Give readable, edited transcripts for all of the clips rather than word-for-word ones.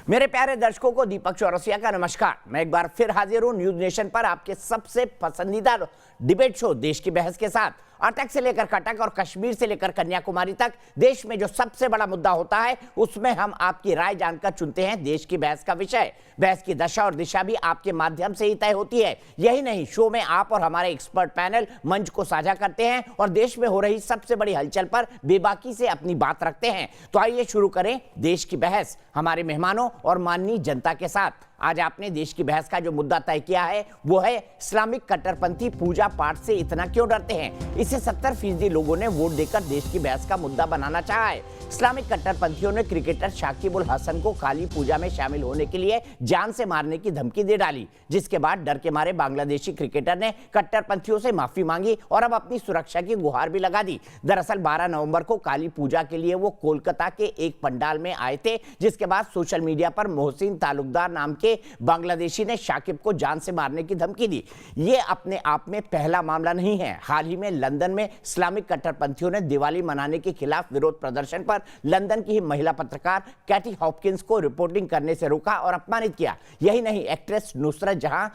मेरे प्यारे दर्शकों को दीपक चौरसिया का नमस्कार। मैं एक बार फिर हाजिर हूं न्यूज नेशन पर आपके सबसे पसंदीदा डिबेट शो देश की बहस के साथ। अटक से लेकर कटक और कश्मीर से लेकर कन्याकुमारी तक देश में जो सबसे बड़ा मुद्दा होता है उसमें हम आपकी राय जानकर चुनते हैं देश की बहस का विषय। बहस की दशा और दिशा भी आपके माध्यम से ही तय होती है। यही नहीं, शो में आप और हमारे एक्सपर्ट पैनल मंच को साझा करते हैं और देश में हो रही सबसे बड़ी हलचल पर बेबाकी से अपनी बात रखते हैं। तो आइए शुरू करें देश की बहस हमारे मेहमानों और माननीय जनता के साथ। आज आपने देश की बहस का जो मुद्दा तय किया है वो है इस्लामिक कट्टरपंथी पूजा पाठ से इतना क्यों डरते हैं। इसे 70% लोगों ने वोट देकर देश की बहस का मुद्दा बनाना चाहा है। इस्लामिक कट्टरपंथियों ने क्रिकेटर शाकिब उल हसन को काली पूजा में शामिल होने के लिए जान से मारने की धमकी दे डाली, जिसके बाद डर के मारे बांग्लादेशी क्रिकेटर ने कट्टरपंथियों से माफी मांगी और अब अपनी सुरक्षा की गुहार भी लगा दी। दरअसल 12 नवंबर को काली पूजा के लिए वो कोलकाता के एक पंडाल में आए थे, जिसके बाद सोशल मीडिया पर मोहसिन तालुकदार नाम के बांग्लादेशी ने शाकिब को जान से मारने की धमकी दी। ये अपने आप में पहला मामला नहीं है। हाल ही में लंदन में इस्लामिक कट्टरपंथियों ने दिवाली मनाने के खिलाफ विरोध प्रदर्शन पर लंदन की ही महिला पत्रकार कैटी हॉपकिंस को रिपोर्टिंग करने से रोका और अपमानित किया। यही नहीं, एक्ट्रेस नुसरत जहां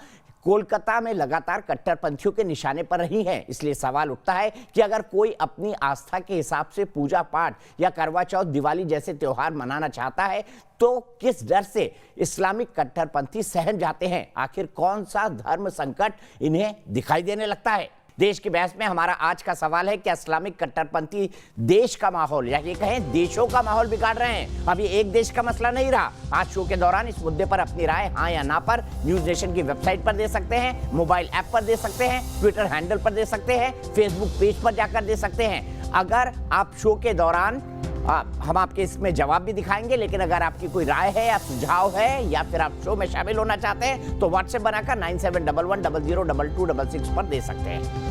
कोलकाता में लगातार कट्टरपंथियों के निशाने पर रही हैं। इसलिए सवाल उठता है कि अगर कोई अपनी आस्था के हिसाब से पूजा पाठ या करवा चौथ, दिवाली जैसे त्योहार मनाना चाहता है तो किस डर से इस्लामिक कट्टरपंथी सहन जाते हैं। आखिर कौन सा धर्म संकट इन्हें दिखाई देने लगता है। देश की बहस में हमारा आज का सवाल है, क्या इस्लामिक कट्टरपंथी देश का माहौल या ये कहें देशों का माहौल बिगाड़ रहे हैं। अब ये एक देश का मसला नहीं रहा। आज शो के दौरान इस मुद्दे पर अपनी राय हाँ या ना पर न्यूज नेशन की वेबसाइट पर दे सकते हैं, मोबाइल ऐप पर दे सकते हैं, ट्विटर हैंडल पर दे सकते हैं, फेसबुक पेज पर जाकर दे सकते हैं। अगर आप शो के दौरान हम आपके इसमें जवाब भी दिखाएंगे, लेकिन अगर आपकी कोई राय है या सुझाव है या फिर आप शो में शामिल होना चाहते हैं तो व्हाट्सएप बनाकर 9711002266 पर दे सकते हैं।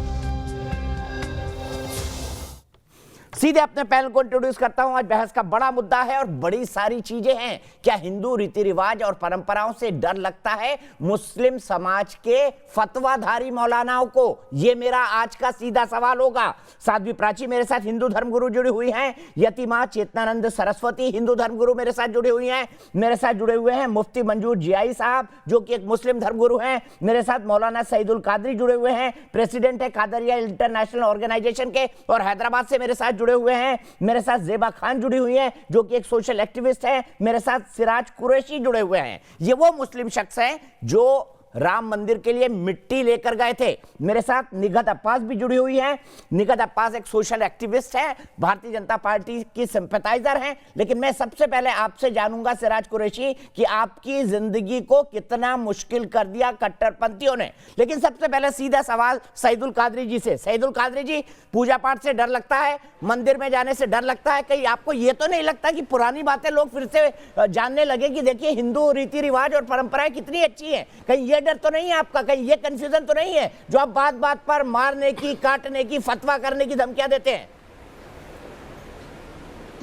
सीधे अपने पैनल को इंट्रोड्यूस करता हूं। आज बहस का बड़ा मुद्दा है और बड़ी सारी चीजें हैं। क्या हिंदू रीति रिवाज और परंपराओं से डर लगता है मुस्लिम समाज के फतवाधारी मौलानाओं को? यह मेरा आज का सीधा सवाल होगा। साध्वी प्राची मेरे साथ हिंदू धर्मगुरु जुड़ी हुई हैं, यतिमा चेतनानंद सरस्वती हिंदू धर्मगुरु मेरे साथ जुड़ी हुई हैं। मेरे साथ जुड़े हुए हैं मुफ्ती मंजूर जियाई साहब जो कि एक मुस्लिम धर्मगुरु हैं। मेरे साथ मौलाना सईदुल कादरी जुड़े हुए हैं, प्रेसिडेंट है कादरिया इंटरनेशनल ऑर्गेनाइजेशन के। और हैदराबाद से मेरे साथ जुड़े हुए हैं, मेरे साथ ज़ेबा खान जुड़ी हुई हैं जो कि एक सोशल एक्टिविस्ट है। मेरे साथ सिराज कुरैशी जुड़े हुए हैं। ये वो मुस्लिम शख्स हैं जो राम मंदिर के लिए मिट्टी लेकर गए थे। मेरे साथ निगहत अब्बास भी जुड़ी हुई है। निगहत अब्बास एक सोशल एक्टिविस्ट है, भारतीय जनता पार्टी की सिंपैथाइजर हैं। लेकिन मैं सबसे पहले आपसे जानूंगा सिराज कुरैशी कि आपकी जिंदगी को कितना मुश्किल कर दिया कट्टरपंथियों ने। लेकिन सबसे पहले सीधा सवाल सईदुल कादरी जी से। सईदुल कादरी जी, पूजा पाठ से डर लगता है, मंदिर में जाने से डर लगता है, कहीं आपको ये तो नहीं लगता कि पुरानी बातें लोग फिर से जानने लगे कि देखिए हिंदू रीति रिवाज और परंपराएं कितनी अच्छी हैं? कहीं ये डर तो नहीं है आपका, कहीं ये कंफ्यूजन तो नहीं है जो आप बात बात पर मारने की, काटने की, फतवा करने की धमकियां देते हैं?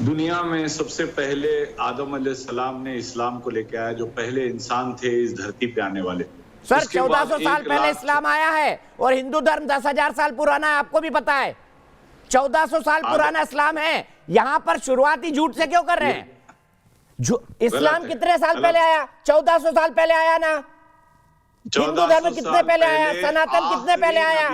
दुनिया में सबसे पहले आदम अलैहिस्सलाम ने इस्लाम को लेकर आया, जो पहले इंसान थे इस धरती पे आने वाले। सर 1400 साल पहले इस्लाम आया है और हिंदू धर्म 10,000 साल पुराना है, आपको भी पता है। 1400 साल पुराना इस्लाम है। यहां पर शुरुआती झूठ से क्यों कर रहे हैं? इस्लाम कितने साल पहले आया? 1400 साल पहले आया ना। हिंदू धर्म कितने पहले आया? सनातन कितने पहले आया?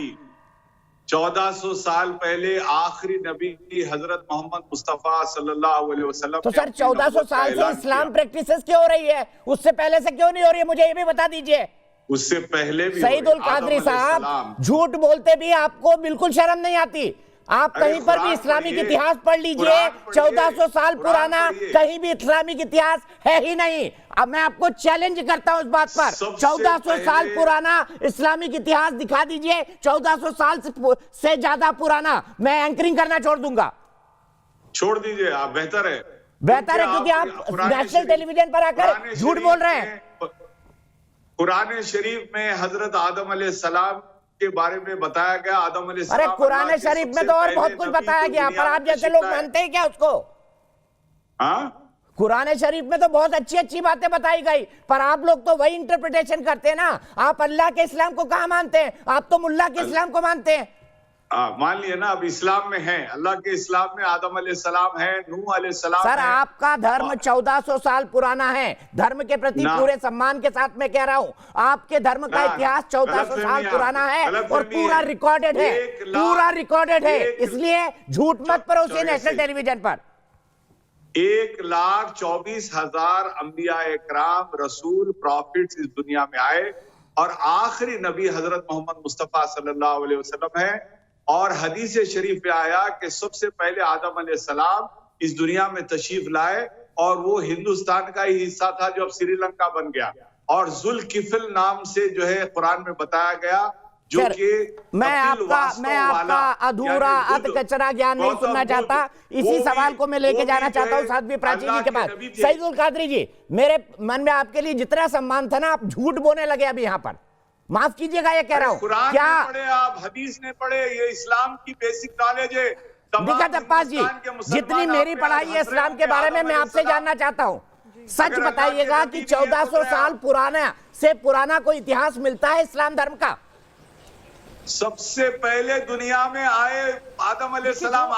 1400 साल पहले आखिरी नबी हजरत मोहम्मद मुस्तफा सल्लल्लाहु अलैहि वसल्लम। तो सर 1400 साल से इस्लाम प्रैक्टिसेस क्यों हो रही है? उससे पहले से क्यों नहीं हो रही है? मुझे ये भी बता दीजिए। उससे पहले भी सईदुल कादरी साहब, झूठ बोलते भी आपको बिल्कुल शर्म नहीं आती। आप कहीं पर भी इस्लामिक इतिहास पढ़ लीजिए, 1400 साल पुराना कहीं भी इस्लामिक इतिहास है ही नहीं। अब मैं आपको चैलेंज करता हूं इस बात पर, 1400 साल पुराना इस्लामिक इतिहास दिखा दीजिए, 1400 साल से ज्यादा पुराना। मैं एंकरिंग करना छोड़ दूंगा। छोड़ दीजिए आप, बेहतर है क्योंकि आप नेशनल टेलीविजन पर आकर झूठ बोल रहे हैं। कुरान शरीफ में हजरत आदम अलैहिस्सलाम के बारे में बताया गया। आदम अलैहिस्सलाम, अरे कुरान शरीफ में तो और बहुत कुछ बताया गया, पर आप जैसे लोग मानते हैं क्या उसको? हाँ, कुरान शरीफ में तो बहुत अच्छी अच्छी बातें बताई गई, पर आप लोग तो वही इंटरप्रिटेशन करते हैं ना। आप अल्लाह के इस्लाम को कहां मानते हैं? आप तो मुल्ला के इस्लाम को मानते हैं। मान लिए ना, अब इस्लाम में है, अल्लाह के इस्लाम में आदम अलैहिस्सलाम है, नूह अलैहिस्सलाम सर है। आपका धर्म 1400 साल पुराना है। धर्म के प्रति पूरे सम्मान के साथ मैं कह रहा हूं, आपके धर्म का इतिहास 1400 साल पुराना है और पूरा रिकॉर्डेड है, पूरा रिकॉर्डेड है। इसलिए झूठ मत परोसिए नेशनल टेलीविजन पर। 1,24,000 अंबिया इकराम, रसूल, प्रॉफिट्स इस दुनिया में आए और आखिरी नबी हजरत मोहम्मद मुस्तफा सल्लल्लाहु अलैहि वसल्लम है। और हदीस शरीफ में आया कि सबसे पहले आदम अलैहिस्सलाम इस दुनिया में तशरीफ लाए और वो हिंदुस्तान का ही हिस्सा था जो अब श्रीलंका बन गया, और जुल्किफल नाम से जो है कुरान में बताया गया, जो कि मैं आपका अधूरा अधकचरा ज्ञान नहीं सुनना चाहता। इसी सवाल को मैं लेके जाना चाहता हूँ साध्वी प्राची जी के पास। सईदुल कादरी जी, मेरे मन में आपके लिए जितना सम्मान था ना, आप झूठ बोलने लगे अभी यहाँ पर। माफ कीजिएगा ये कह रहा हूँ। क्या पढ़े आप, हदीस ने पढ़े, ये इस्लाम की बेसिक नॉलेज है। दिक्कत अब्बास जी, जितनी मेरी पढ़ाई है इस्लाम के बारे में, मैं आपसे जानना चाहता हूँ, सच बताइएगा कि 1400 साल पुराना से पुराना कोई इतिहास मिलता है इस्लाम धर्म का? सबसे पहले दुनिया में आए आदम अलैहिस्सलाम,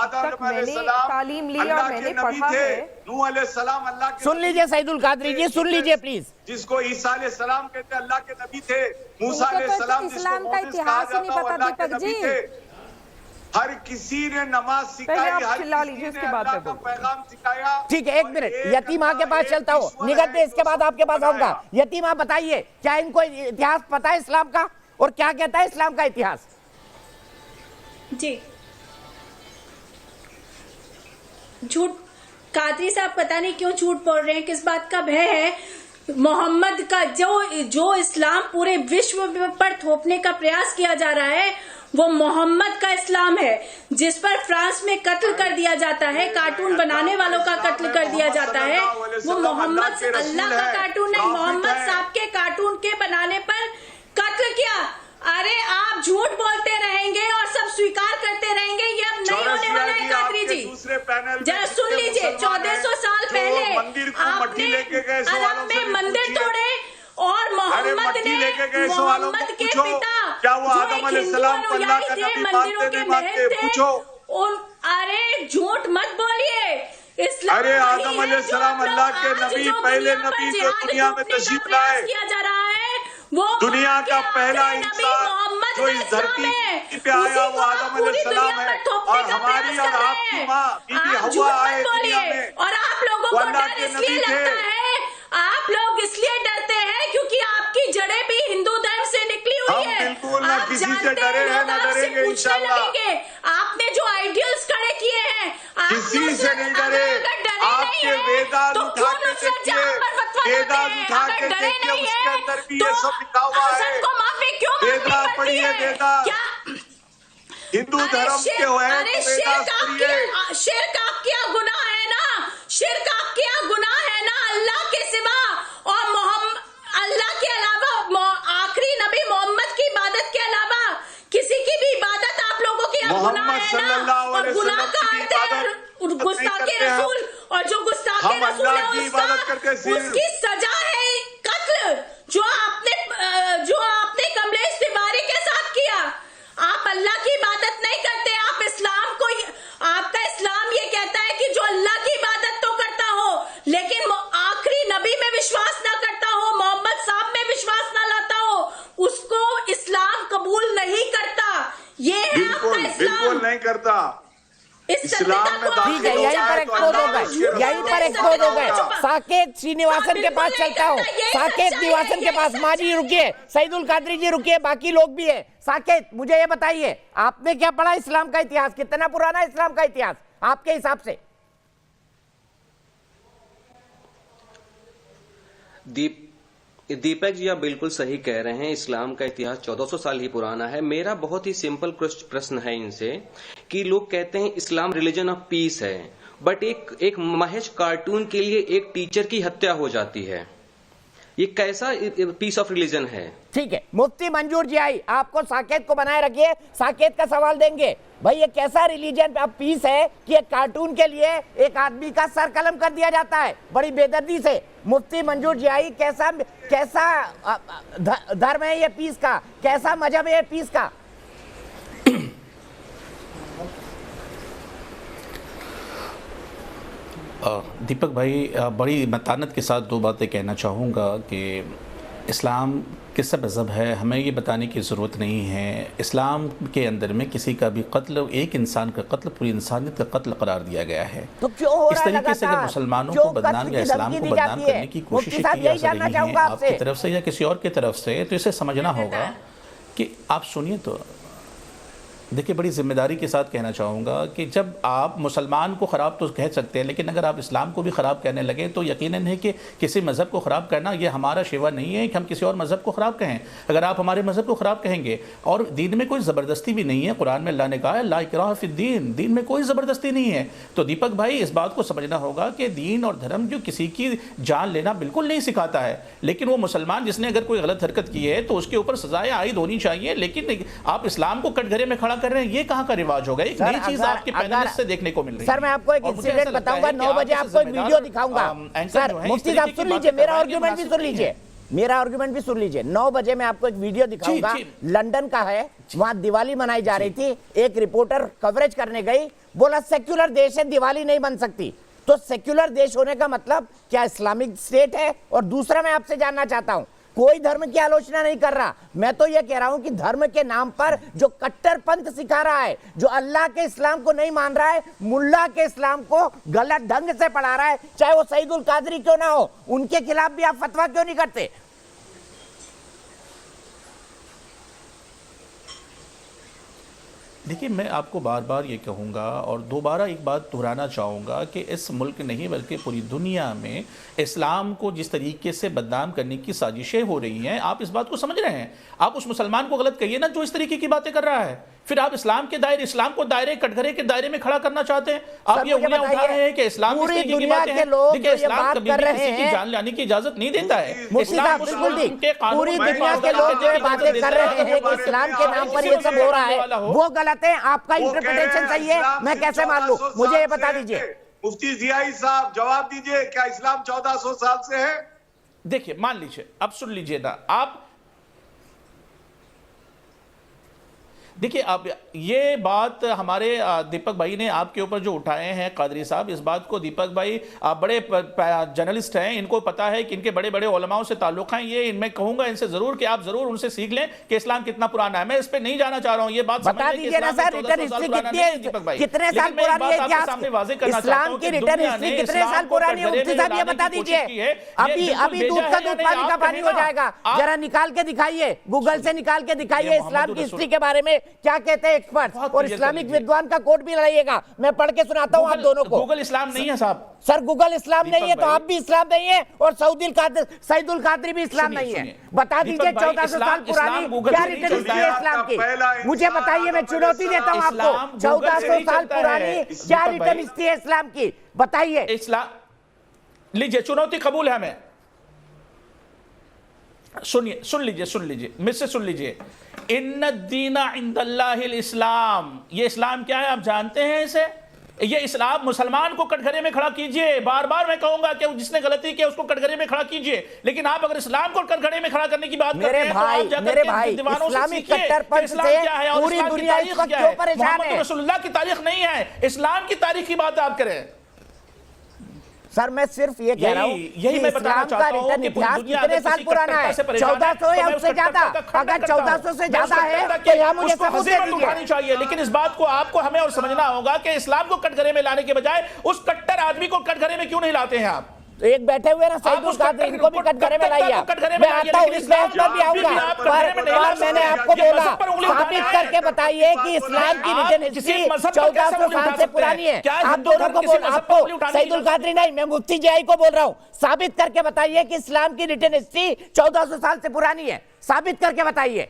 तालीम ली और मैंने पढ़ा है। नूह अलैहिस्सलाम अल्लाह के, सुन लीजिए सईदुल कादरी जी, सुन लीजिए प्लीज। जिसको ईसा अलैहिस्सलाम कहते अल्लाह के नबी थे, मूसा अलैहिस्सलाम इस्लाम का इतिहास ही नहीं पता दीपक जी। हर किसी ने नमाज सिखाई, हर किसी ने अल्लाह का पैगाम सिखाया। ठीक है, एक मिनट, यतीमा के पास चलता हूँ, निगत दे, इसके बाद आपके पास आऊंगा। यतीमा बताइए, क्या इनको इतिहास पता है इस्लाम का, और क्या कहता है इस्लाम का इतिहास? जी, झूठ कादरी साहब पता नहीं क्यों झूठ बोल रहे हैं, किस बात का भय है? मोहम्मद का जो इस्लाम पूरे विश्व पर थोपने का प्रयास किया जा रहा है, वो मोहम्मद का इस्लाम है, जिस पर फ्रांस में कत्ल कर दिया जाता है, कार्टून बनाने वालों का कत्ल कर दिया जाता है। वो मोहम्मद अल्लाह का कार्टून नहीं, मोहम्मद साहब के कार्टून के बनाने पर कत्ल किया। अरे आप झूठ बोलते रहेंगे और सब स्वीकार करते रहेंगे, ये अब नहीं होने वाला है कादरी जी। जरा सुन लीजिए, 1400 साल पहले आपने अरब में मंदिर तोड़े और मोहम्मद ने मोहम्मद के पिता क्या वो आदम अलैहिस्सलाम को अल्लाह का नबी मंदिरों के महल थे उन। अरे झूठ मत बोलिए, इस्लाम अरे आदम अलैहिस्सलाम अल्लाह के नबी, पहले नबी जो दुनिया में तशरीफ लाए, किया जा रहा है, वो दुनिया का पहला इंसान जो इस धरती पे आया वो आदम अलैहिस्सलाम है, और हमारी और आपकी माँ बीबी हव्वा आए दुनिया में, और आप लोगों को डर इसलिए लगता है, आप लोग इसलिए डरते हैं क्योंकि आपकी जड़ें भी हिंदू धर्म से निकली हुई है। बिल्कुल ना किसी से डरे हैं, ना डरेंगे इंशाअल्लाह। आपने जो आइडियल्स खड़े किए हैं, किसी से नहीं डरे। आपके वेदांत उठा के देखिए, वेदांत उठा के देखिए, उसके अंदर भी ये सब लिखा हुआ है। वेदांत पढ़िए, वेदांत हिंदू धर्म के हो है तो वेदांत पढ़िए। शिर्क आपका गुनाह है ना, शिर्क आपका गुनाह है ना, अल्लाह के सिवा और मोहम्मद अल्लाह के अलावा आखिरी नबी मोहम्मद की इबादत के अलावा किसी की भी इबादत आप लोगों की गुनाह है ना। और गुनाह का अर्थ है गुस्ताखे रसूल, और जो गुस्ताखे रसूल है उसकी सजा है कत्ल, जो आपने कमलेश तिवारी के साथ किया। आप अल्लाह की इबादत नहीं करते, आप इस्लाम को, आपका इस्लाम ये कहता है कि जो अल्लाह की इबादत तो करता हो लेकिन आखिरी नबी में विश्वास ना करता हो, मोहम्मद साहब में विश्वास ना लाता हो, उसको इस्लाम कबूल नहीं करता। ये है आपका इस्लाम। बिल्कुल नहीं करता। इस्लाम में ठीक है, यहीं पर एक खोद हो गए, यहीं पर एक खोद हो गए। साकेत श्रीनिवासन के पास चलता हूँ, साकेत निवासन के पास। माँ जी रुकिए, सईदुल कादरी जी रुकिए, बाकी लोग भी है। साकेत, मुझे ये बताइए, आपने क्या पढ़ा इस्लाम का इतिहास? कितना पुराना है इस्लाम का इतिहास आपके हिसाब से? दीपक जी, आप बिल्कुल सही कह रहे हैं, इस्लाम का इतिहास 1400 साल ही पुराना है। मेरा बहुत ही सिंपल प्रश्न है इनसे कि लोग कहते हैं इस्लाम रिलीजन ऑफ पीस है, बट एक महज कार्टून के लिए एक टीचर की हत्या हो जाती है, ये कैसा पीस ऑफ रिलीजन है? ठीक है, मुफ्ती मंजूर जी आई, आपको साकेत को बनाए रखिए, साकेत का सवाल देंगे। भाई ये कैसा रिलीजन ऑफ पीस है कि एक कार्टून के लिए एक आदमी का सर कलम कर दिया जाता है बड़ी बेदर्दी से? मुफ्ती मंजूर जी आई, कैसा धर्म है ये पीस का, कैसा मजहब है ये पीस का? दीपक भाई, बड़ी मतानत के साथ दो बातें कहना चाहूँगा कि इस्लाम किसका मज़हब है, हमें ये बताने की ज़रूरत नहीं है। इस्लाम के अंदर में किसी का भी कत्ल, एक इंसान का कत्ल पूरी इंसानियत का कत्ल करार दिया गया है। तो क्यों हो इस रहा तरीके से अगर मुसलमानों को बदनाम या इस्लाम को बदनाम करने की कोशिश की जा रही है आपकी तरफ से या किसी और की तरफ से, तो इसे समझना होगा कि आप सुनिए। तो देखिए, बड़ी जिम्मेदारी के साथ कहना चाहूँगा कि जब आप मुसलमान को ख़राब तो कह सकते हैं, लेकिन अगर आप इस्लाम को भी ख़राब कहने लगे तो यकीनन है कि किसी मज़हब को ख़राब करना ये हमारा शेवा नहीं है कि हम किसी और मज़हब को ख़राब कहें। अगर आप हमारे मज़हब को ख़राब कहेंगे, और दीन में कोई ज़बरदस्ती भी नहीं है, कुरान में अल्लाह ने कहा है ला इकराह फिद्दीन, दीन में कोई ज़बरदस्ती नहीं है। तो दीपक भाई, इस बात को समझना होगा कि दीन और धर्म जो किसी की जान लेना बिल्कुल नहीं सिखाता है, लेकिन वो मुसलमान जिसने अगर कोई गलत हरकत की है तो उसके ऊपर सजाएं आयद होनी चाहिए। लेकिन आप इस्लाम को कटघरे में खड़ा कर रहे हैं, ये कहाँ का रिवाज होगा? एक नई चीज आपके पैनलिस्ट से देखने को मिल रही है। सर, मैं आपको एक इंसिडेंट बताऊंगा, 9 बजे आपको एक वीडियो दिखाऊंगा। सर मुफ्ती साहब सुन लीजिए, मेरा आर्गुमेंट भी सुन लीजिए, मेरा आर्गुमेंट भी सुन लीजिए। 9 बजे मैं आपको एक वीडियो दिखाऊंगा, लंदन का है, वहां दिवाली मनाई जा रही थी, एक रिपोर्टर कवरेज करने गई, बोला सेक्युलर देश है, दिवाली नहीं बन सकती। तो सेक्युलर देश होने का मतलब क्या इस्लामिक स्टेट है? और दूसरा मैं आपसे जानना चाहता हूं, कोई धर्म की आलोचना नहीं कर रहा, मैं तो यह कह रहा हूं कि धर्म के नाम पर जो कट्टरपंथ सिखा रहा है, जो अल्लाह के इस्लाम को नहीं मान रहा है, मुल्ला के इस्लाम को गलत ढंग से पढ़ा रहा है, चाहे वो सईदुल कादरी क्यों ना हो, उनके खिलाफ भी आप फतवा क्यों नहीं करते? देखिए, मैं आपको बार बार ये कहूँगा और दोबारा एक बात दोहराना चाहूँगा कि इस मुल्क नहीं बल्कि पूरी दुनिया में इस्लाम को जिस तरीके से बदनाम करने की साजिशें हो रही हैं, आप इस बात को समझ रहे हैं। आप उस मुसलमान को गलत कहिए ना जो इस तरीके की बातें कर रहा है, फिर आप इस्लाम के दायरे, इस्लाम को दायरे कटघरे के दायरे में खड़ा करना चाहते हैं। आप ये उंगलियां उठा रहे हैं कि इस्लाम पूरी दुनिया के लोग देखिए, इस्लाम कभी भी किसी की हैं, जान लेने की इजाजत नहीं देता है। इस्लाम बिल्कुल ठीक, पूरी दुनिया के लोग जो बातें कर रहे हैं कि इस्लाम के नाम पर ये सब हो रहा है, वो गलत है। आपका इंटरप्रिटेशन सही है, मैं कैसे मान लूं? मुझे ये बता दीजिए। मुफ्ती जियाई साहब जवाब दीजिए, क्या इस्लाम 1400 साल से है? देखिए, मान लीजिए, अब सुन लीजिए ना आप, देखिए अब ये बात हमारे दीपक भाई ने आपके ऊपर जो उठाए हैं कादरी साहब, इस बात को दीपक भाई आप बड़े जर्नलिस्ट हैं, इनको पता है कि इनके बड़े बड़े उलमाओं से ताल्लुक हैं। ये मैं कहूंगा इनसे जरूर कि आप जरूर उनसे सीख लें कि इस्लाम कितना पुराना है। मैं इस पे नहीं जाना चाह रहा हूं, ये बात बता दीजिए ना सर, रिटर्न हिस्ट्री कितनी है, कितने साल पुरानी है इतिहास, इस्लाम की रिटर्न हिस्ट्री कितने साल पुरानी है? मुफ्ती साहब ये बता दीजिए। अभी दूध का दूध पानी का पानी हो जाएगा, जरा निकाल के दिखाइए, गूगल से निकाल के दिखाइए इस्लाम की हिस्ट्री के बारे में क्या कहते हैं एक्सपर्ट, और इस्लामिक विद्वान का कोट भी लगाइएगा, मैं पढ़ के सुनाता हूं आप दोनों को। गूगल इस्लाम नहीं है साहब। सर गूगल इस्लाम नहीं है तो आप भी इस्लाम नहीं है, और सईदुल कादरी भी इस्लाम नहीं है। बता दीजिए 1400 साल पुरानी क्या रिटर्न हिस्ट्री है इस्लाम की? मुझे बताइए, मैं चुनौती देता हूं आपको, 1400 साल पुरानी क्या रिटर्न हिस्ट्री है इस्लाम की? बताइए। इस्लाम लीजिए, चुनौती कबूल है हमें। सुनिए, सुन लीजिए मुझसे सुन लीजिए। इन्ना दीना इंदल्लाहिल इस्लाम, ये इस्लाम क्या है आप जानते हैं इसे? ये इस्लाम, मुसलमान को कटघरे में खड़ा कीजिए। बार बार मैं कहूंगा कि जिसने गलती की उसको कटघरे में खड़ा कीजिए, लेकिन आप अगर इस्लाम को कटघरे में खड़ा करने की बात करते हैं तो आप जाकर दीवानों से सीखिए कि इस्लाम क्या है और पूरी दुनिया इस वक्त क्यों परेशान है। मोहम्मद रसूलुल्लाह की तारीख नहीं है, इस्लाम की तारीख की बात आप करें। सर मैं सिर्फ ये कह रहा हूँ यही मैं बताना चाहता हूँ कि इतिहास कितने साल पुराना है? 1400 या उससे ज्यादा? अगर 1400 से ज्यादा है तो यहाँ मुझे सबूत दीजिए चाहिए। लेकिन इस बात को आपको हमें और समझना होगा कि इस्लाम को कटघरे में लाने के बजाय उस कट्टर आदमी को कटघरे में क्यों नहीं लाते हैं आप? एक बैठे हुए ना सईदुल कादरी, इनको भी कटघरे में लाइए। मैं आता हूँ, इस बहस पर भी आऊंगा, पर मैंने आपको बोला साबित करके बताइए कि इस्लाम की रिटर्न हिस्ट्री 1400 साल से पुरानी है। आप दोनों को बोल, आपको सईदुल कादरी नहीं, मैं मुफ्ती जियाई को बोल रहा हूँ, साबित करके बताइए कि इस्लाम की रिटर्न हिस्ट्री 1400 साल से पुरानी है, साबित करके बताइए।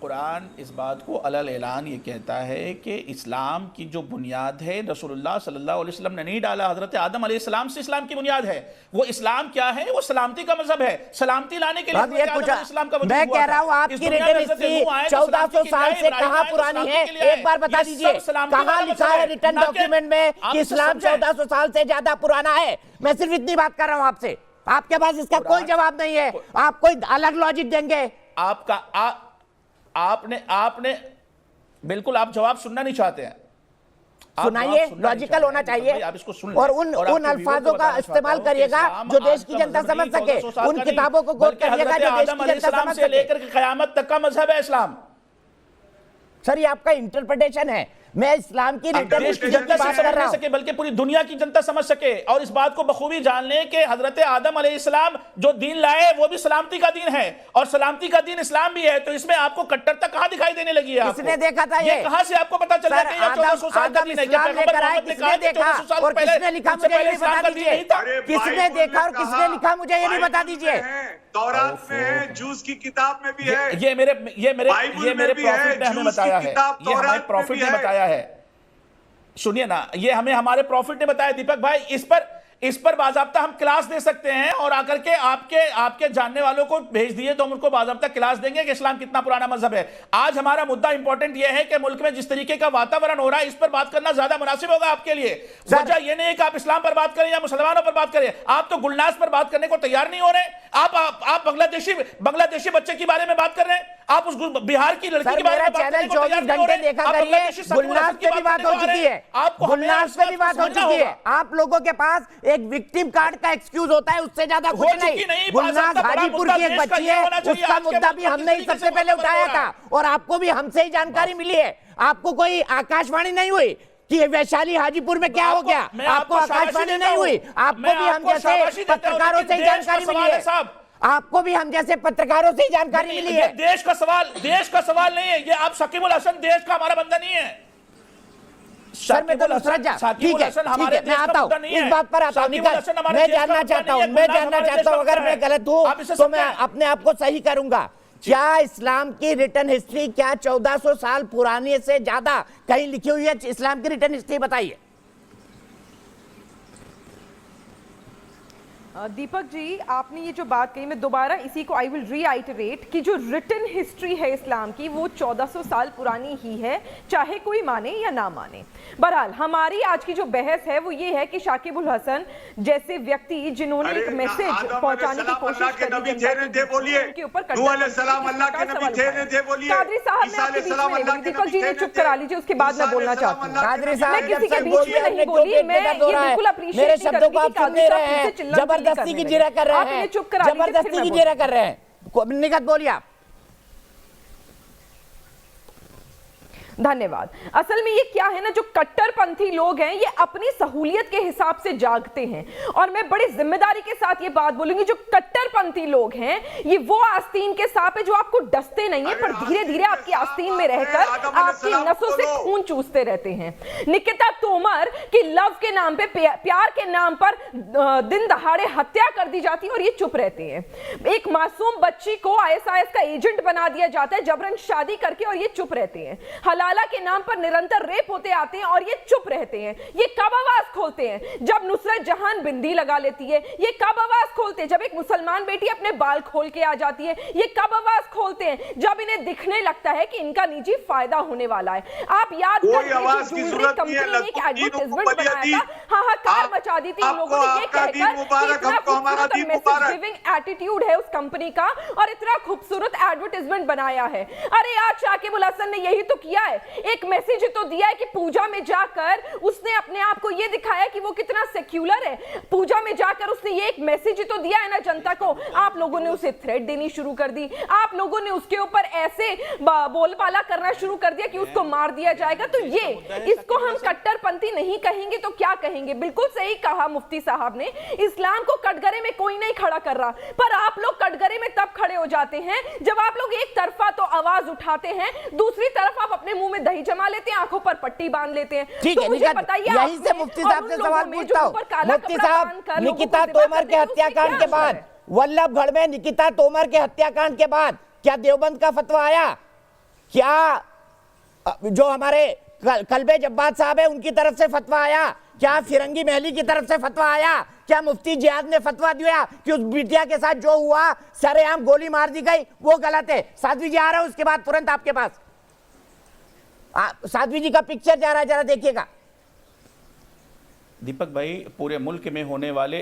कुरान इस बात को अलल ऐलान ये कहता है कि इस्लाम की जो बुनियाद है रसूलुल्लाह सल्लल्लाहु अलैहि वसल्लम ने नहीं डाला, हजरत आदम अलैहिस्सलाम से इस्लाम की बुनियाद है। वो इस्लाम क्या है? वो सलामती का मजहब है, सलामती लाने के लिए इस्लाम का मैं कह रहा हूँ आपकी रिटर्न हिस्ट्री 1400 साल से कहाँ पुरानी है? एक बार बता दीजिए, कहाँ लिखा है रिटर्न डॉक्यूमेंट में कि इस्लाम 1400 साल से ज्यादा पुराना है? मैं सिर्फ इतनी बात कर रहा हूँ आपसे, आपके पास इसका कोई जवाब नहीं है। आप कोई अलग लॉजिक देंगे, आपने बिल्कुल, आप जवाब सुनना नहीं चाहते हैं। सुनाइए, लॉजिकल होना चाहिए आप इसको सुन और उन अल्फाजों का इस्तेमाल करिएगा जो देश की जनता समझ सके, उन किताबों को कोट करिएगा जो देश की जनता समझ से सके। लेकर के क़यामत तक का मजहब है इस्लाम। सर ये आपका इंटरप्रिटेशन है, मैं इस्लाम की रिटर्न हिस्ट्री की बात कर रहा हूं, बल्कि पूरी दुनिया की जनता समझ सके और इस बात को बखूबी जान ले कि हजरत आदम अलैहिस्सलाम जो दीन लाए वो भी सलामती का दीन है और सलामती का दीन इस्लाम भी है। तो इसमें आपको कट्टरता कहां दिखाई देने लगी है? किसने देखा था ये? कहां से आपको पता चला कि 1400 साल का दीन है? किसने देखा और किसने लिखा मुझे ये भी बता दीजिए। किसने देखा और किसने लिखा मुझे ये भी बता दीजिए। तौरात में है, जूस की किताब में भी है, ये मेरे प्रॉफिट ने हमें बताया है, ये हमारे प्रॉफिट ने बताया है। सुनिए ना, ये हमें हमारे प्रॉफिट ने बताया। दीपक भाई, इस पर बाज़ाब्ता हम क्लास दे सकते हैं और आकर के आपके जानने वालों को भेज दिए तो हम उनको बाज़ाब्ता क्लास देंगे कि इस्लाम कितना पुराना मजहब है। आज हमारा मुद्दा इंपॉर्टेंट यह है कि मुल्क में जिस तरीके का वातावरण हो रहा है इस पर बात करना ज्यादा मुनासिब होगा आपके लिए। वजह यह नहीं है कि आप इस्लाम पर बात करें या मुसलमानों पर बात करें, आप तो गुलनाज पर बात करने को तैयार नहीं हो रहे। आप बांग्लादेशी बच्चे के बारे में बात कर रहे हैं, आप उस बिहार की लड़की के बारे में बात करने को तैयार नहीं हो रहे। देखा करिए, गुलनाज पे भी बात हो चुकी है, गुलनाज पे भी बात हो चुकी है। आप लोगों के पास एक विक्टिम कार्ड का एक्सक्यूज होता है, उससे ज्यादा कुछ नहीं। गुलनाज हाजीपुर की एक बच्ची है, उसका मुद्दा भी हमने ही सबसे पहले उठाया था और आपको भी हमसे ही जानकारी मिली है। आपको कोई आकाशवाणी नहीं हुई कि वैशाली हाजीपुर में क्या हो गया, आपको आकाशवाणी नहीं हुई, आपको भी हम जैसे पत्रकारों से जानकारी मिली है, आपको भी हम जैसे पत्रकारों से जानकारी मिली है। देश का सवाल नहीं है ये। आप शकीबुल हसन देश का हमारा बंदा नहीं है सर। मैं तो नुसरत जा, ठीक है, मैं आता हूँ, इस बात पर आता हूँ। मैं जानना चाहता हूँ, अगर मैं गलत हूँ तो मैं अपने आप को सही करूंगा। क्या इस्लाम की रिटर्न हिस्ट्री क्या 1400 साल पुरानी से ज्यादा कहीं लिखी हुई है? इस्लाम की रिटर्न हिस्ट्री बताइए। दीपक जी, आपने ये जो बात कही, मैं दोबारा इसी को आई विल रीआइटरेट कि जो रिटन हिस्ट्री है इस्लाम की वो 1400 साल पुरानी ही है, चाहे कोई माने या ना माने। बहरहाल हमारी आज की जो बहस है वो ये है कि शाकिबुल हसन जैसे व्यक्ति जिन्होंने एक मैसेज पहुंचाने की कोशिश करी उनके ऊपर कादरी साहब ने आपके बीच में, दीपक जी ने चुप करा लीजिए, उसके बाद मैं बोलना चाहती हूँ। मैं किसी के बीच में नहीं बोली, मैं ये बिल्कुल अप्रिशिएट नहीं करूंगी कि कादरी साहब फिर से चिल्ला जबरदस्ती की जिरा कर रहे हैं, जबरदस्ती की जिरा कर रहे हैं। निगत बोलिए आप। धन्यवाद। असल में ये क्या है ना, जो कट्टरपंथी लोग हैं ये अपनी सहूलियत के हिसाब से जागते हैं और मैं बड़ी जिम्मेदारी के साथ ये बात बोलूंगी, जो कट्टरपंथी लोग हैं ये वो आस्तीन के सांप है जो आपको डसते नहीं है पर धीरे धीरे आपकी आस्तीन में रहकर आपकी नसों से खून चूसते रहते हैं। निकिता तोमर की लव के नाम पे, प्यार के नाम पर दिन दहाड़े हत्या कर दी जाती है और ये चुप रहते हैं। एक मासूम बच्ची को आईएसआईएस का एजेंट बना दिया जाता है जबरन शादी करके और ये चुप रहते हैं। हलाला के नाम पर निरंतर रेप होते आते हैं और ये चुप रहते हैं। ये कब आवाज खोलते हैं? जब नुसरत जहां बिंदी लगा लेती है। ये कब आवाज खोलते हैं? जब एक मुसलमान बेटी अपने बाल खोल के आ जाती है। ये कब आवाज खोलते हैं? जब इन्हें दिखने लगता है कि इनका निजी फायदा होने वाला है। आप याद करें, ज्वेलरी कंपनी ने एक एडवर्टाइजमेंट बनाया था, हाहाकार मचा दी थी लोगों ने ये कहकर मैसेज गिविंग एटीट्यूड है उस कंपनी का और इतना खूबसूरत एडवर्टाइजमेंट बनाया है। अरे आज शाकिबुल हसन ने यही तो किया है, एक मैसेज तो दिया है कि पूजा में जाकर उसने अपने आप को यह दिखाया कि वो कितना सेक्युलर है। पूजा में जाकर उसने ये एक मैसेज तो दिया है ना जनता को। आप लोगों ने उसे थ्रेट देनी शुरू कर दी, आप लोगों ने उसके ऊपर ऐसे बोलबाला करना शुरू कर दिया कि उसको मार दिया जाएगा। तो ये इसको हम कट्टरपंथी नहीं कहेंगे तो क्या कहेंगे? बिल्कुल सही कहा मुफ्ती साहब ने, इस्लाम को कटघरे में कोई नहीं खड़ा कर रहा, पर आप लोग कटघरे में तब खड़े हो जाते हैं जब आप लोग एक तरफा तो आवाज उठाते हैं, दूसरी तरफ आप अपने मुंह में दही जमा लेते हैं, आंखों पर पट्टी बांध लेते हैं। ठीक है, मुझे बताइए, यहीं से मुफ्ती साहब से सवाल पूछता हूं। मुफ्ती साहब, निकिता तोमर के हत्याकांड के बाद, वल्लभगढ़ में निकिता तोमर के हत्याकांड के बाद क्या देवबंद का फतवा आया? क्या जो हमारे कल्बे जब्बात साहब है उनकी तरफ से फतवा आया? क्या फिरंगी महली की तरफ से फतवा आया? क्या मुफ्ती जिहाद ने फतवा दिया कि उस बिटिया के साथ जो हुआ सरेआम गोली मार दी गई वो गलत है? साध्वी जी आ रहा है उसके बाद तुरंत आपके पास। साध्वी जी का पिक्चर जा रहा है, जरा देखिएगा। दीपक भाई, पूरे मुल्क में होने वाले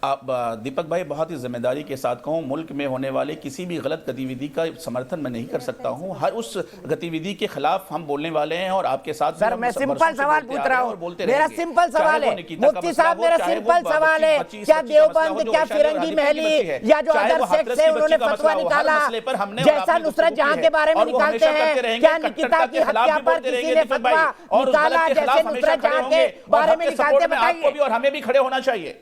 आप दीपक भाई बहुत ही जिम्मेदारी के साथ कहूँ, मुल्क में होने वाले किसी भी गलत गतिविधि का समर्थन मैं नहीं कर सकता हूँ। हर उस गतिविधि के खिलाफ हम बोलने वाले हैं और आपके साथ सर मैं सिंपल सवाल पूछ रहा हूँ, मेरा सिंपल सवाल है मुफ्ती साहब, मेरा सिंपल सवाल है, क्या देवबंद, क्या फिरंगी महली या जो अदर सेक्ट है उन्होंने फतवा निकाला जैसा नुसरत जहां के बारे में निकालते हैं, क्या निकिता की हत्या पर किसी ने फतवा निकाला जैसे नुसरत जहां के बारे में निकालते? बताइए। और हमें भी खड़े होना चाहिए।